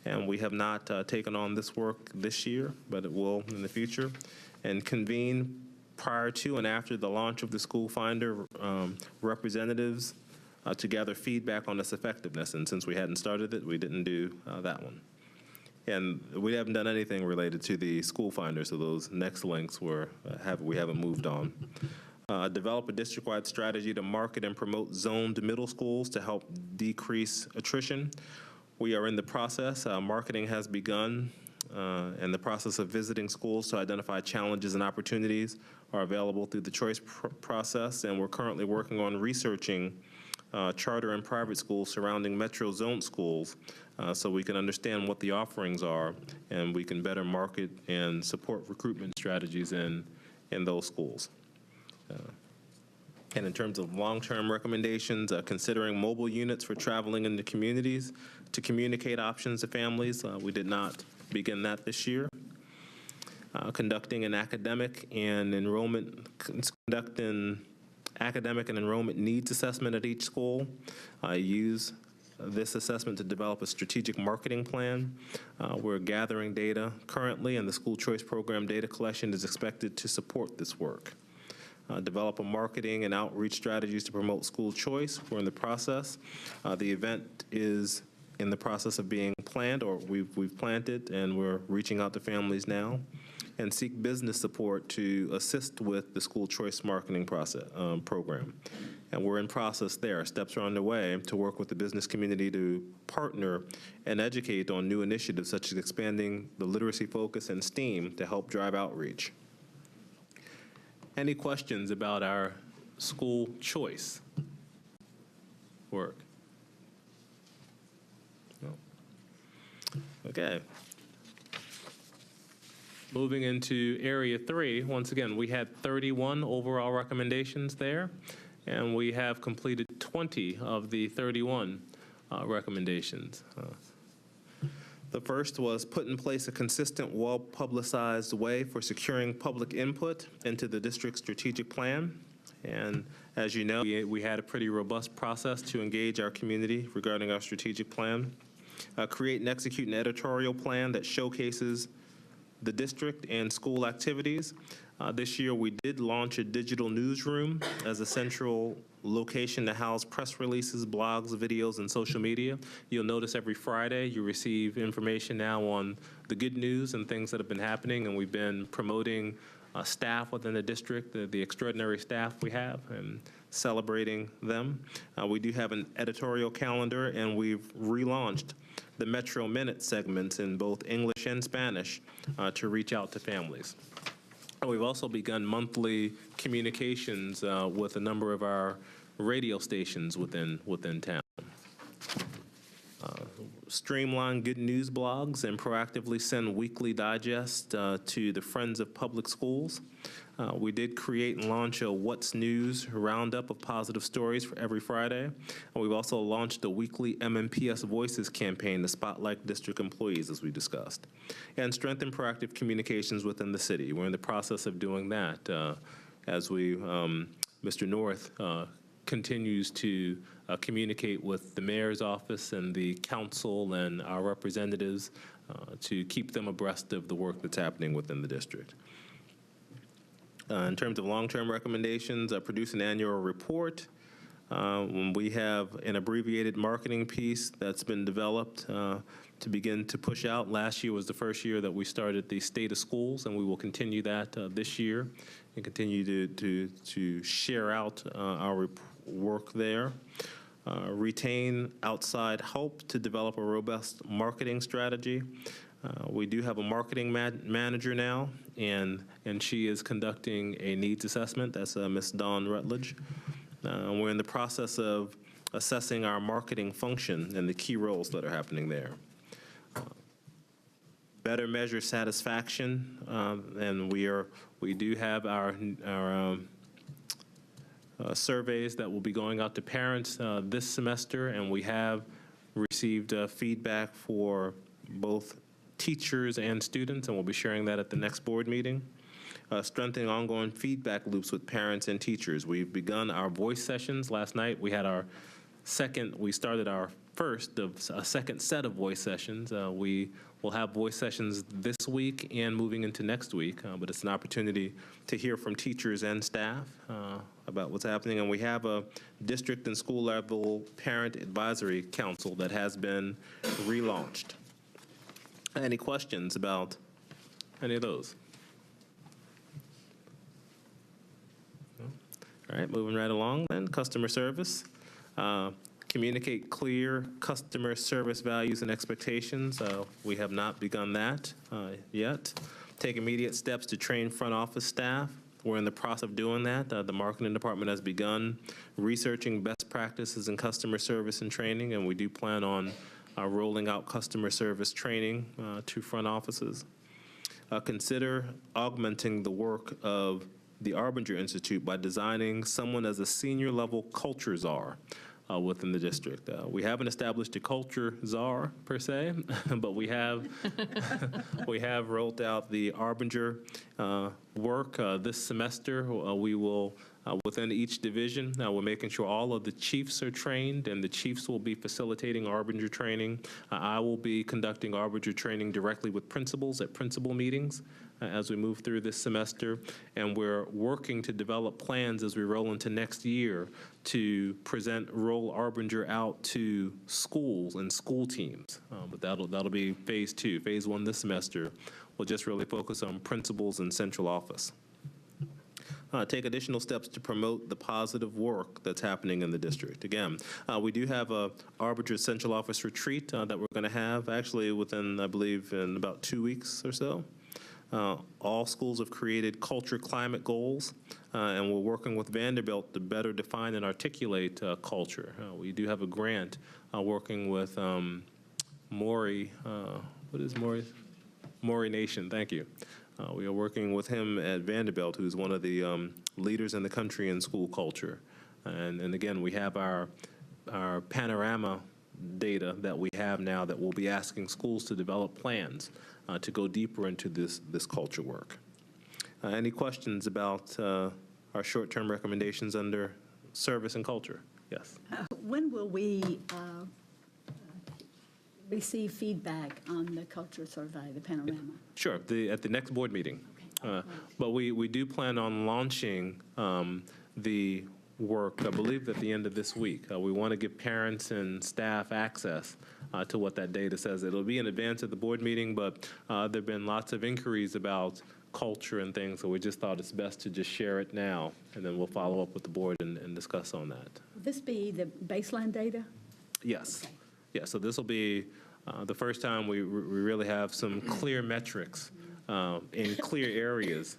and we have not taken on this work this year, but it will in the future. And convene prior to and after the launch of the School Finder representatives to gather feedback on its effectiveness. And since we hadn't started it, we didn't do that one. And we haven't done anything related to the School Finder, so those next links we haven't moved on. Develop a district-wide strategy to market and promote zoned middle schools to help decrease attrition. We are in the process. Marketing has begun, and the process of visiting schools to identify challenges and opportunities are available through the choice process, and we're currently working on researching charter and private schools surrounding metro zone schools so we can understand what the offerings are and we can better market and support recruitment strategies in those schools. And in terms of long-term recommendations, considering mobile units for traveling into communities to communicate options to families. We did not begin that this year. Conducting academic and enrollment needs assessment at each school. Use this assessment to develop a strategic marketing plan. We're gathering data currently, and the school choice program data collection is expected to support this work. Develop a marketing and outreach strategies to promote school choice. We're in the process. The event is in the process of being planned, or we've planned it, and we're reaching out to families now. And seek business support to assist with the school choice marketing process program. And we're in process there. Steps are underway to work with the business community to partner and educate on new initiatives such as expanding the literacy focus and STEAM to help drive outreach. Any questions about our school choice work? No. Okay. Moving into Area 3, once again, we had 31 overall recommendations there, and we have completed 20 of the 31 recommendations. The first was put in place a consistent, well-publicized way for securing public input into the district's strategic plan. And as you know, we had a pretty robust process to engage our community regarding our strategic plan. Create and execute an editorial plan that showcases the district and school activities. This year, we did launch a digital newsroom as a central location to house press releases, blogs, videos, and social media. You'll notice every Friday you receive information now on the good news and things that have been happening, and we've been promoting staff within the district, the extraordinary staff we have, and celebrating them. We do have an editorial calendar, and we've relaunched the Metro Minute segments in both English and Spanish to reach out to families. We've also begun monthly communications with a number of our radio stations within town. Streamline good news blogs and proactively send weekly digests to the Friends of Public Schools. We did create and launch a What's News roundup of positive stories for every Friday. And we've also launched a weekly MNPS Voices campaign to spotlight district employees, as we discussed, and strengthen proactive communications within the city. We're in the process of doing that as Mr. North continues to communicate with the mayor's office and the council and our representatives to keep them abreast of the work that's happening within the district. In terms of long-term recommendations, produce an annual report. We have an abbreviated marketing piece that's been developed to begin to push out. Last year was the first year that we started the state of schools, and we will continue that this year and continue to share out our work there. Retain outside help to develop a robust marketing strategy. We do have a marketing manager now, and she is conducting a needs assessment. That's Ms. Dawn Rutledge. We're in the process of assessing our marketing function and the key roles that are happening there. Better measure satisfaction, and we do have our surveys that will be going out to parents this semester, and we have received feedback for both teachers and students, and we'll be sharing that at the next board meeting. Strengthening ongoing feedback loops with parents and teachers. We've begun our voice sessions. Last night we had we started our first of a second set of voice sessions. We will have voice sessions this week and moving into next week, but it's an opportunity to hear from teachers and staff about what's happening. And we have a district and school level parent advisory council that has been relaunched. Any questions about any of those? No? All right, moving right along then. Customer service. Communicate clear customer service values and expectations. We have not begun that yet. Take immediate steps to train front office staff. We're in the process of doing that. The marketing department has begun researching best practices in customer service and training, and we do plan on rolling out customer service training to front offices. Consider augmenting the work of the Arbinger Institute by designing someone as a senior level culture czar within the district. We haven't established a culture czar per se, but we have rolled out the Arbinger work this semester. We will within each division. Now we're making sure all of the chiefs are trained, and the chiefs will be facilitating Arbinger training. I will be conducting Arbinger training directly with principals at principal meetings as we move through this semester, and we're working to develop plans as we roll into next year to roll Arbinger out to schools and school teams. But that'll be phase 2. Phase 1 this semester will just really focus on principals and central office. Take additional steps to promote the positive work that's happening in the district. Again, we do have a Arbinger Central Office retreat that we're going to have actually within, I believe, in about 2 weeks or so. All schools have created culture climate goals, and we're working with Vanderbilt to better define and articulate culture. We do have a grant working with Maury, what is Maury? Maury Nation, thank you. We are working with him at Vanderbilt, who's one of the leaders in the country in school culture. And again, we have our panorama data that we have now that we'll be asking schools to develop plans to go deeper into this culture work. Any questions about our short-term recommendations under service and culture? Yes. When will we receive feedback on the culture survey, the panorama? Sure, at the next board meeting. But we do plan on launching the work, I believe, at the end of this week. We want to give parents and staff access to what that data says. It'll be in advance of the board meeting, but there have been lots of inquiries about culture and things, so we just thought it's best to just share it now, and then we'll follow up with the board and discuss on that. Will this be the baseline data? Yes. Okay. Yeah, so this will be the first time we really have some clear metrics in clear areas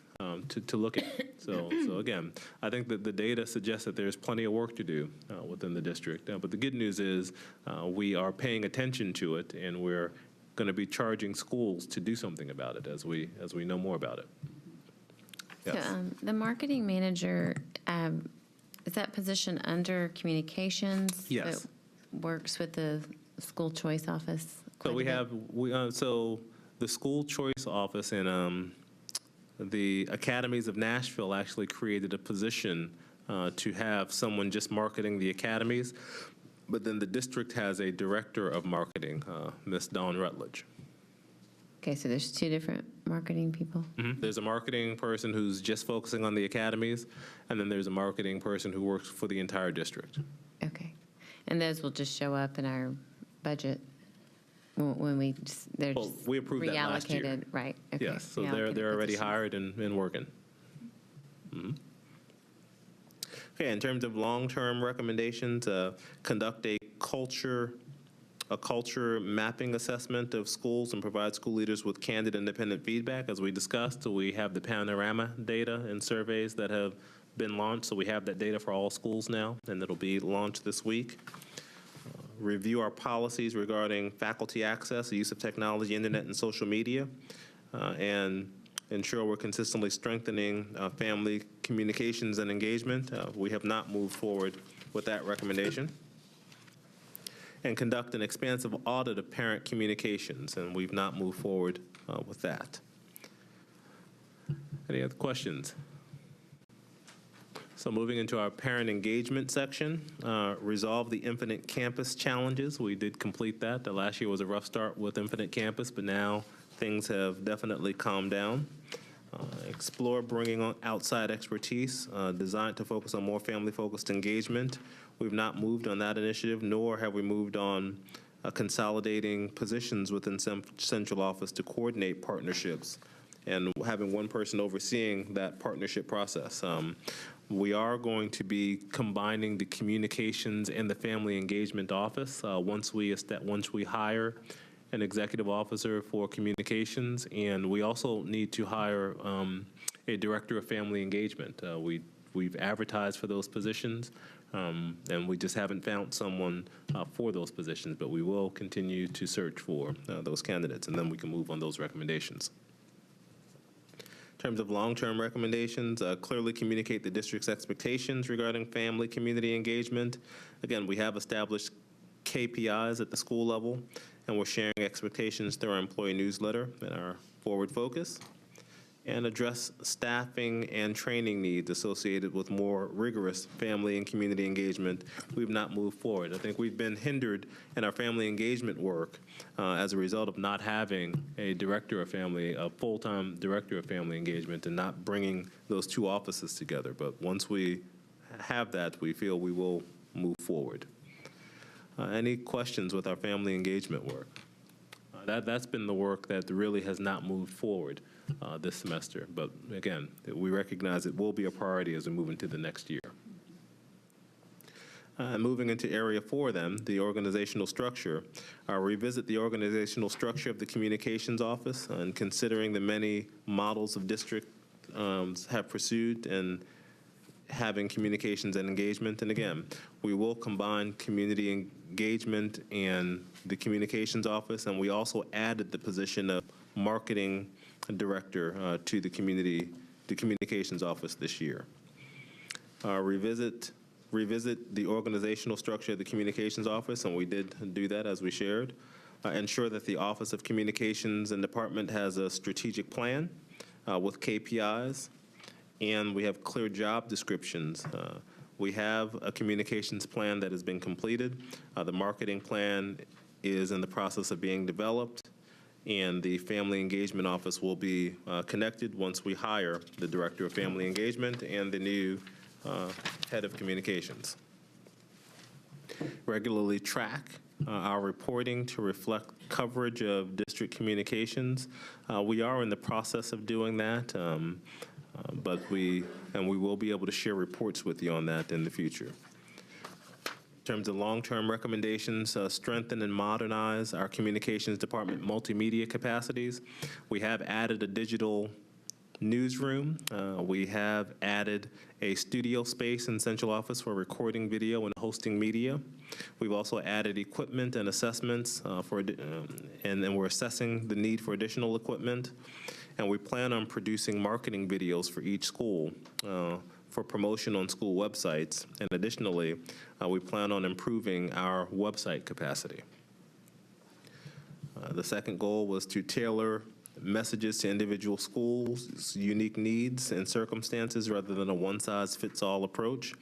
to look at. So again, I think that the data suggests that there's plenty of work to do within the district. But the good news is we are paying attention to it, and we're going to be charging schools to do something about it as we know more about it. Yes. So, the marketing manager, is that position under communications? Yes. That works with the school choice office? So we have so the school choice office and the academies of Nashville actually created a position to have someone just marketing the academies, but then the district has a director of marketing, Ms. Dawn Rutledge. Okay, so there's two different marketing people. There's a marketing person who's just focusing on the academies, and then there's a marketing person who works for the entire district. Okay. And those will just show up in our budget when they're Well, just we approved that last year. reallocated, right? Okay, Yes, so reallocated they're already positions. hired and working. Okay, in terms of long-term recommendations, conduct a culture mapping assessment of schools and provide school leaders with candid, independent feedback. As we discussed, we have the panorama data and surveys that have been launched, so we have that data for all schools now, and it'll be launched this week. Review our policies regarding faculty access, the use of technology, internet, and social media, and ensure we're consistently strengthening family communications and engagement. We have not moved forward with that recommendation. And conduct an expansive audit of parent communications, and we've not moved forward with that. Any other questions? So moving into our parent engagement section, resolve the Infinite Campus challenges. We did complete that. The last year was a rough start with Infinite Campus, but now things have definitely calmed down. Explore bringing on outside expertise, designed to focus on more family-focused engagement. We've not moved on that initiative, nor have we moved on consolidating positions within central office to coordinate partnerships and having one person overseeing that partnership process. We are going to be combining the communications and the family engagement office once we hire an executive officer for communications, and we also need to hire a director of family engagement. We've advertised for those positions, and we just haven't found someone for those positions, but we will continue to search for those candidates, and then we can move on those recommendations. In terms of long-term recommendations, clearly communicate the district's expectations regarding family community engagement. Again, we have established KPIs at the school level, and we're sharing expectations through our employee newsletter and our forward focus, and address staffing and training needs associated with more rigorous family and community engagement. We've not moved forward. I think we've been hindered in our family engagement work as a result of not having a full-time director of family engagement and not bringing those two offices together. But once we have that, we feel we will move forward. Any questions with our family engagement work? That's been the work that really has not moved forward this semester. But again, we recognize it will be a priority as we move into the next year. Moving into area 4 then, the organizational structure. Revisit the organizational structure of the communications office and considering the many models of district have pursued and having communications and engagement. And again, we will combine community engagement and the communications office, and we also added the position of marketing director to the communications office this year. Revisit the organizational structure of the communications office, and we did do that as we shared. Ensure that the Office of Communications and Department has a strategic plan with KPIs, and we have clear job descriptions. We have a communications plan that has been completed. The marketing plan is in the process of being developed, and the Family Engagement Office will be connected once we hire the Director of Family Engagement and the new Head of Communications. Regularly track our reporting to reflect coverage of district communications. We are in the process of doing that, but we will be able to share reports with you on that in the future. In terms of long-term recommendations, strengthen and modernize our communications department multimedia capacities. We have added a digital newsroom. We have added a studio space in central office for recording video and hosting media. We've also added equipment and assessments and we're assessing the need for additional equipment. And we plan on producing marketing videos for each school for promotion on school websites. And additionally, we plan on improving our website capacity. The second goal was to tailor messages to individual schools' unique needs and circumstances rather than a one-size-fits-all approach.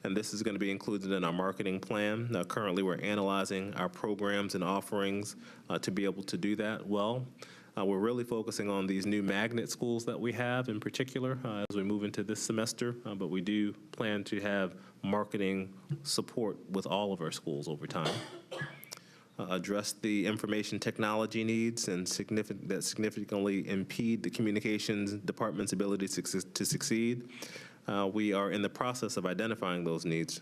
And this is going to be included in our marketing plan. Now, currently, we're analyzing our programs and offerings to be able to do that well. We're really focusing on these new magnet schools that we have in particular as we move into this semester, but we do plan to have marketing support with all of our schools over time. Address the information technology needs and that significantly impede the communications department's ability to succeed. We are in the process of identifying those needs,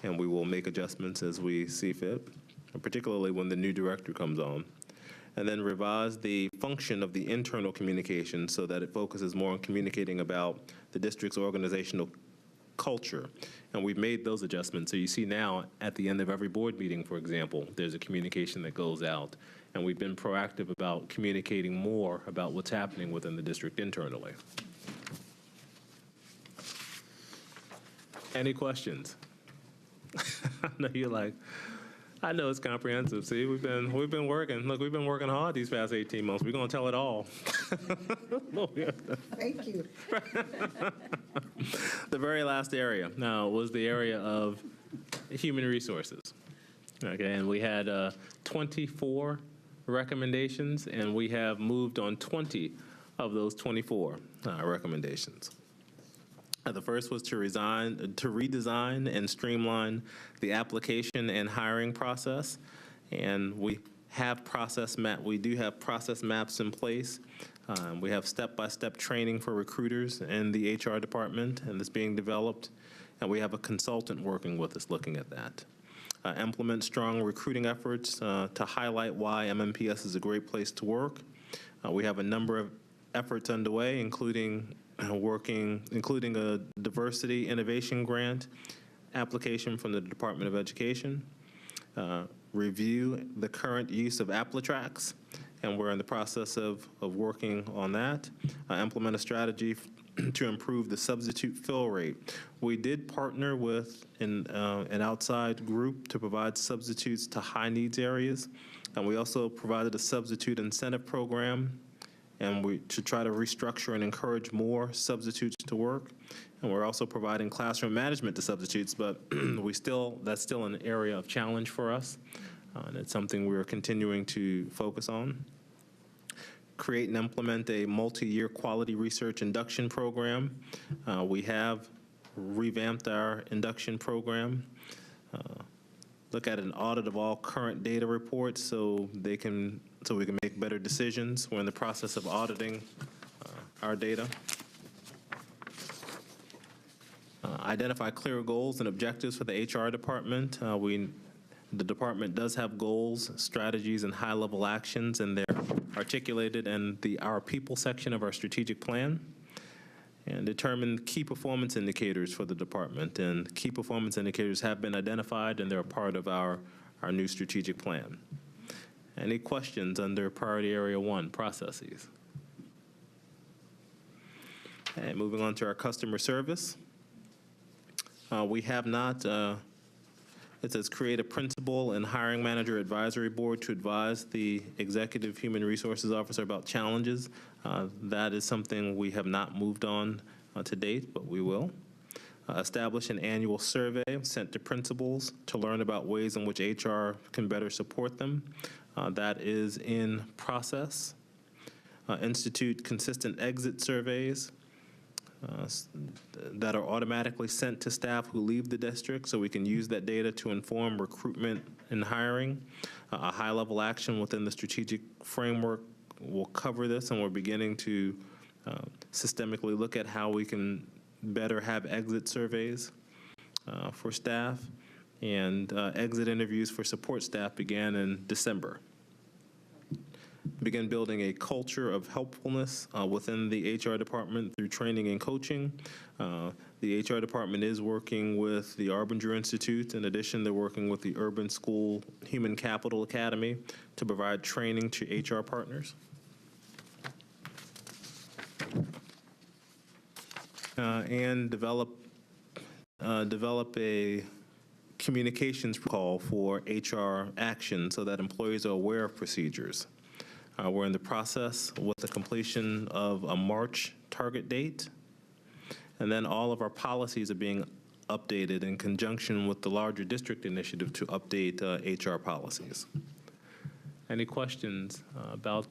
and we will make adjustments as we see fit, particularly when the new director comes on. And then revise the function of the internal communication so that it focuses more on communicating about the district's organizational culture. And we've made those adjustments. So you see now at the end of every board meeting, for example, there's a communication that goes out. And we've been proactive about communicating more about what's happening within the district internally. Any questions? I know you're like, I know it's comprehensive. See, we've been working. Look, we've been working hard these past 18 months. We're going to tell it all. Thank you. The very last area now was the area of human resources. Okay, and we had 24 recommendations, and we have moved on 20 of those 24 recommendations. The first was to redesign and streamline the application and hiring process, and we do have process maps in place. We have step-by-step training for recruiters in the HR department, and it's being developed, and we have a consultant working with us looking at that. Implement strong recruiting efforts to highlight why MNPS is a great place to work. We have a number of efforts underway, including a diversity innovation grant application from the Department of Education, review the current use of AppleTracks, and we're in the process of working on that, implement a strategy to improve the substitute fill rate. We did partner with an outside group to provide substitutes to high needs areas, and we also provided a substitute incentive program, and we to try to restructure and encourage more substitutes to work. And we're also providing classroom management to substitutes, but that's still an area of challenge for us, and it's something we're continuing to focus on. Create and implement a multi-year quality research induction program. We have revamped our induction program. Look at an audit of all current data reports so we can make better decisions. We're in the process of auditing our data. Identify clear goals and objectives for the HR department. The department does have goals, strategies, and high-level actions, and they're articulated in Our People section of our strategic plan. And determine key performance indicators for the department. And key performance indicators have been identified, and they're a part of our new strategic plan. Any questions under priority area 1, processes? And moving on to our customer service. We have not, it says create a principal and hiring manager advisory board to advise the executive human resources officer about challenges. That is something we have not moved on to date, but we will. Establish an annual survey sent to principals to learn about ways in which HR can better support them. That is in process. Institute consistent exit surveys that are automatically sent to staff who leave the district so we can use that data to inform recruitment and hiring. A high-level action within the strategic framework will cover this, and we're beginning to systemically look at how we can better have exit surveys for staff, and exit interviews for support staff began in December. Begin building a culture of helpfulness within the HR department through training and coaching. The HR department is working with the Arbinger Institute. In addition, they're working with the Urban School Human Capital Academy to provide training to HR partners. And develop a communications call for HR action so that employees are aware of procedures. We're in the process with the completion of a March target date, and then all of our policies are being updated in conjunction with the larger district initiative to update HR policies. Any questions about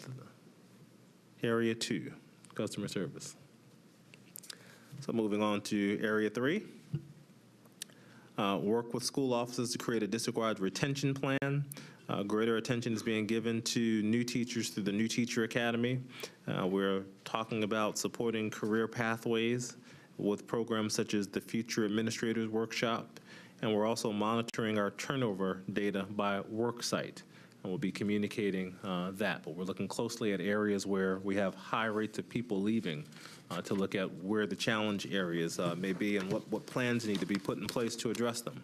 Area 2, customer service. So moving on to Area 3. Work with school officers to create a district-wide retention plan. Greater attention is being given to new teachers through the New Teacher Academy. We're talking about supporting career pathways with programs such as the Future Administrators Workshop, and we're also monitoring our turnover data by work site, and we'll be communicating that. But we're looking closely at areas where we have high rates of people leaving to look at where the challenge areas may be and what plans need to be put in place to address them.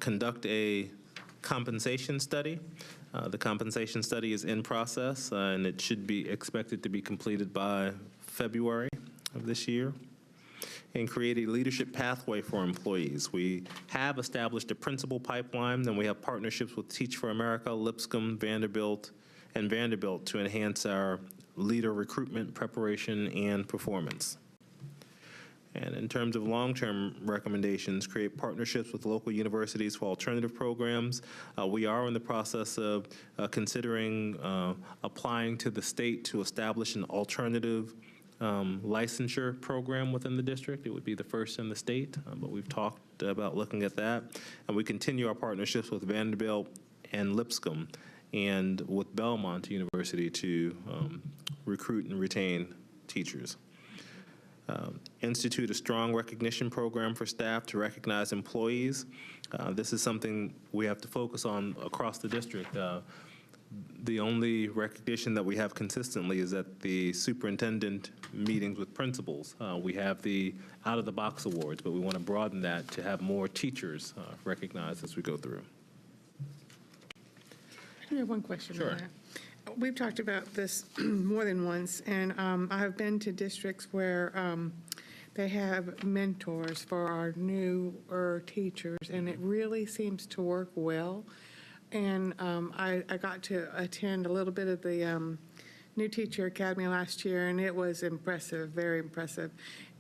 Conduct a compensation study. The compensation study is in process, and it should be expected to be completed by February of this year. And create a leadership pathway for employees. We have established a principal pipeline, and we have partnerships with Teach for America, Lipscomb, Vanderbilt to enhance our leader recruitment, preparation, and performance. And in terms of long-term recommendations, create partnerships with local universities for alternative programs. We are in the process of considering applying to the state to establish an alternative licensure program within the district. It would be the first in the state, but we've talked about looking at that. And we continue our partnerships with Vanderbilt and Lipscomb and with Belmont University to recruit and retain teachers. Institute a strong recognition program for staff to recognize employees. This is something we have to focus on across the district. The only recognition that we have consistently is at the superintendent meetings with principals. We have the out-of-the-box awards, but we want to broaden that to have more teachers recognized as we go through. I have one question Sure. on that. We've talked about this more than once, and I have been to districts where they have mentors for our newer teachers, and it really seems to work well. And I got to attend a little bit of the New Teacher Academy last year, and it was impressive, very impressive.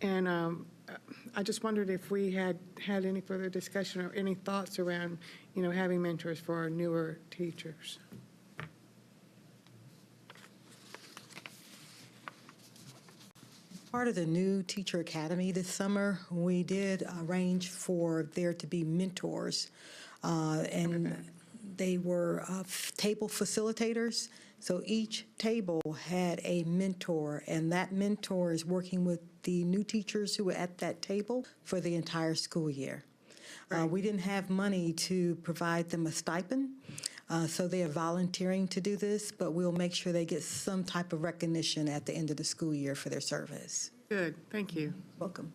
And I just wondered if we had any further discussion or any thoughts around, having mentors for our newer teachers. Part of the New Teacher Academy this summer, we did arrange for there to be mentors, and they were table facilitators. So each table had a mentor, and that mentor is working with the new teachers who were at that table for the entire school year. We didn't have money to provide them a stipend, so they are volunteering to do this, but we'll make sure they get some type of recognition at the end of the school year for their service. Good, thank you. Welcome.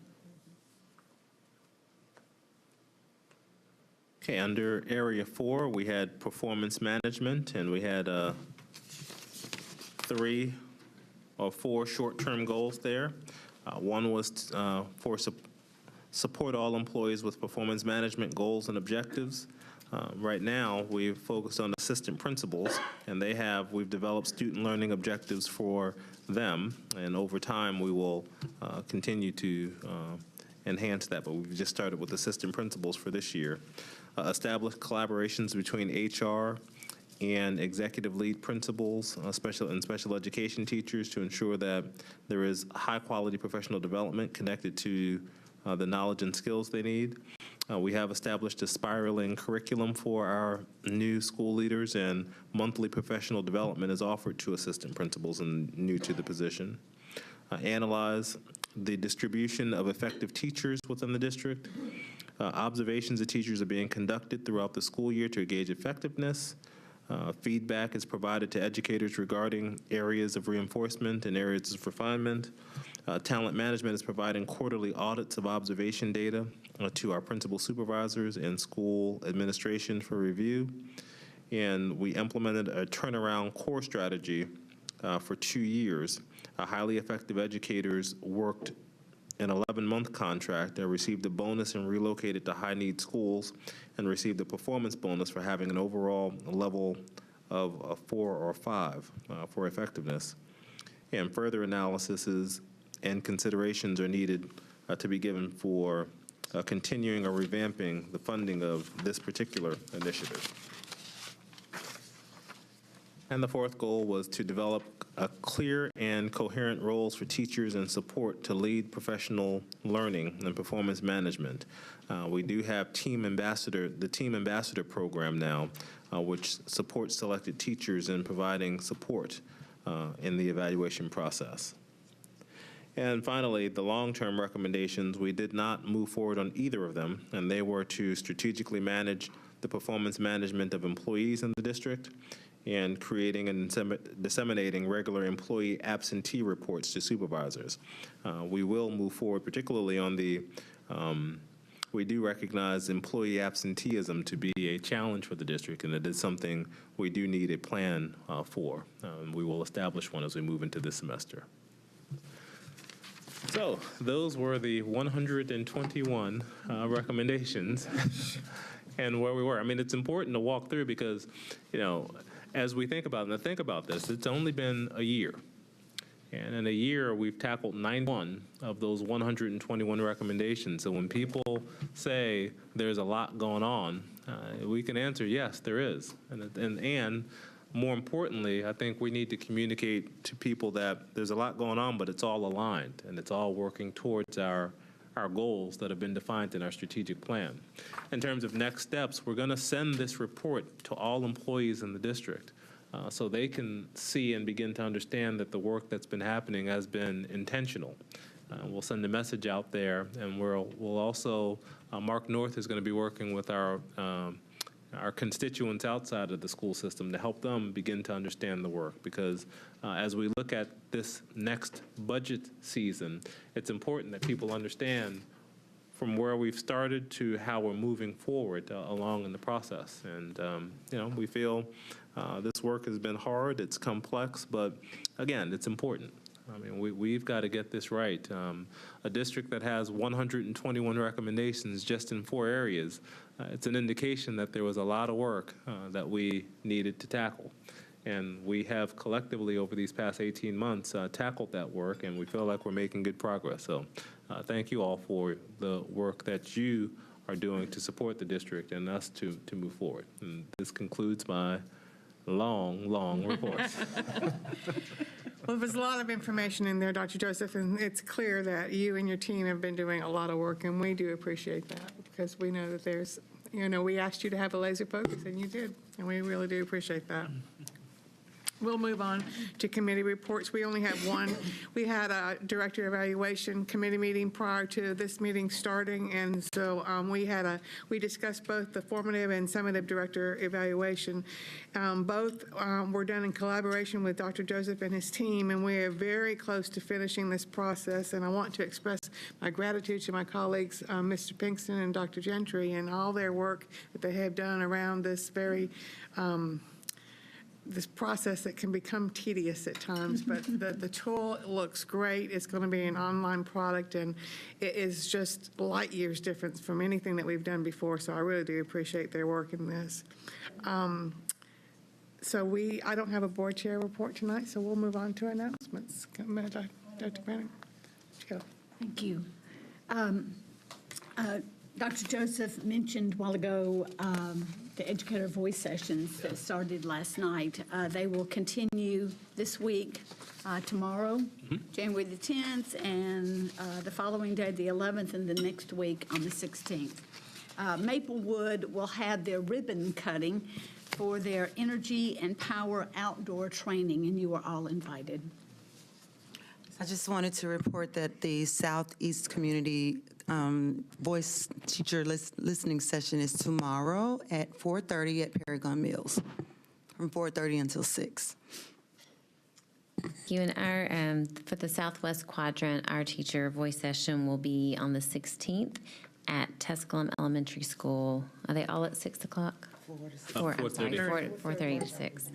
Okay, under Area 4, we had performance management, and we had 3 or 4 short-term goals there. One was for support all employees with performance management goals and objectives. Right now, we've focused on assistant principals, and we've developed student learning objectives for them, and over time, we will continue to enhance that, but we've just started with assistant principals for this year. Establish collaborations between HR and executive lead principals, special education teachers, to ensure that there is high-quality professional development connected to the knowledge and skills they need. We have established a spiraling curriculum for our new school leaders, and monthly professional development is offered to assistant principals and new to the position. Analyze the distribution of effective teachers within the district. Observations of teachers are being conducted throughout the school year to gauge effectiveness. Feedback is provided to educators regarding areas of reinforcement and areas of refinement. Talent management is providing quarterly audits of observation data to our principal supervisors and school administration for review. And we implemented a turnaround core strategy for 2 years. Highly effective educators worked an 11-month contract. They received a bonus and relocated to high-need schools, and received a performance bonus for having an overall level of a 4 or 5 for effectiveness. And further analysis and considerations are needed to be given for continuing or revamping the funding of this particular initiative. And the fourth goal was to develop a clear and coherent roles for teachers and support to lead professional learning and performance management. We do have the Team Ambassador program now, which supports selected teachers in providing support in the evaluation process. And finally, the long-term recommendations, we did not move forward on either of them, and they were to strategically manage the performance management of employees in the district and creating and disseminating regular employee absentee reports to supervisors. We will move forward, particularly on the we do recognize employee absenteeism to be a challenge for the district, and it is something we do need a plan for. We will establish one as we move into this semester. So those were the 121 recommendations and where we were. I mean, it's important to walk through because, you know, as we think about this, it's only been a year. And in a year, we've tackled 91 of those 121 recommendations. So when people say there's a lot going on, we can answer, yes, there is. And more importantly, I think we need to communicate to people that there's a lot going on, but it's all aligned, and it's all working towards our goals that have been defined in our strategic plan. In terms of next steps, we're going to send this report to all employees in the district. So they can see and begin to understand that the work that's been happening has been intentional. We'll send a message out there, and we'll also, Mark North is going to be working with our constituents outside of the school system to help them begin to understand the work, because as we look at this next budget season, it's important that people understand from where we've started to how we're moving forward along in the process. And, you know, we feel this work has been hard, it's complex, but again, it's important. I mean, we've got to get this right. A district that has 121 recommendations just in 4 areas, it's an indication that there was a lot of work that we needed to tackle. And we have collectively over these past 18 months tackled that work, and we feel like we're making good progress. So thank you all for the work that you are doing to support the district and us to move forward. And this concludes my long report. Well, there's a lot of information in there, Dr. Joseph, and it's clear that you and your team have been doing a lot of work, and we do appreciate that because we know that there's, you know, we asked you to have a laser focus, and you did, and we really do appreciate that. We'll move on to committee reports. We only have one. We had a director evaluation committee meeting prior to this meeting starting, and so we discussed both the formative and summative director evaluation. Both were done in collaboration with Dr. Joseph and his team, and we are very close to finishing this process. And I want to express my gratitude to my colleagues, Mr. Pinkston and Dr. Gentry, and all their work that they have done around this very this process that can become tedious at times, but the tool looks great. It's going to be an online product, and it is just light years difference from anything that we've done before, so I really do appreciate their work in this. So I don't have a board chair report tonight, so we'll move on to announcements. Dr. Brannon, go. Thank you. Dr. Joseph mentioned a while ago the educator voice sessions that started last night. They will continue this week, tomorrow, January the 10th, and the following day, the 11th, and the next week on the 16th. Maplewood will have their ribbon cutting for their energy and power outdoor training, and you are all invited. I just wanted to report that the Southeast Community Voice Teacher Listening Session is tomorrow at 4:30 at Paragon Mills, from 4:30 until 6. You and our, for the Southwest Quadrant, our teacher voice session will be on the 16th at Tusculum Elementary School. Are they all at 6 o'clock? 4:30 to 6.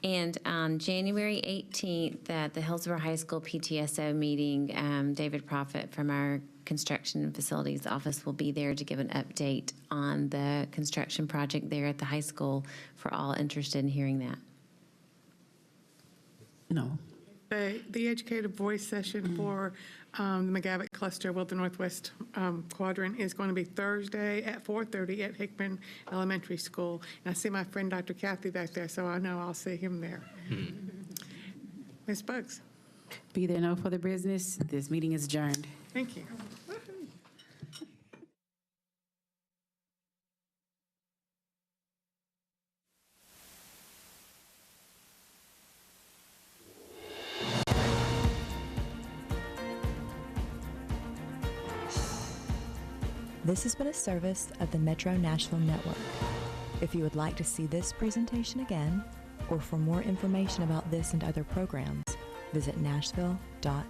And on January 18th, at the Hillsborough High School PTSO meeting, David Proffitt from our Construction and Facilities Office will be there to give an update on the construction project there at the high school for all interested in hearing that. No. The educative voice session for the McGavick Cluster, Wilton Northwest Quadrant, is going to be Thursday at 4:30 at Hickman Elementary School. And I see my friend Dr. Kathy back there, so I know I'll see him there. Ms. Bugs. Be there no further business. This meeting is adjourned. Thank you. This has been a service of the Metro Nashville Network. If you would like to see this presentation again, or for more information about this and other programs, visit nashville.gov.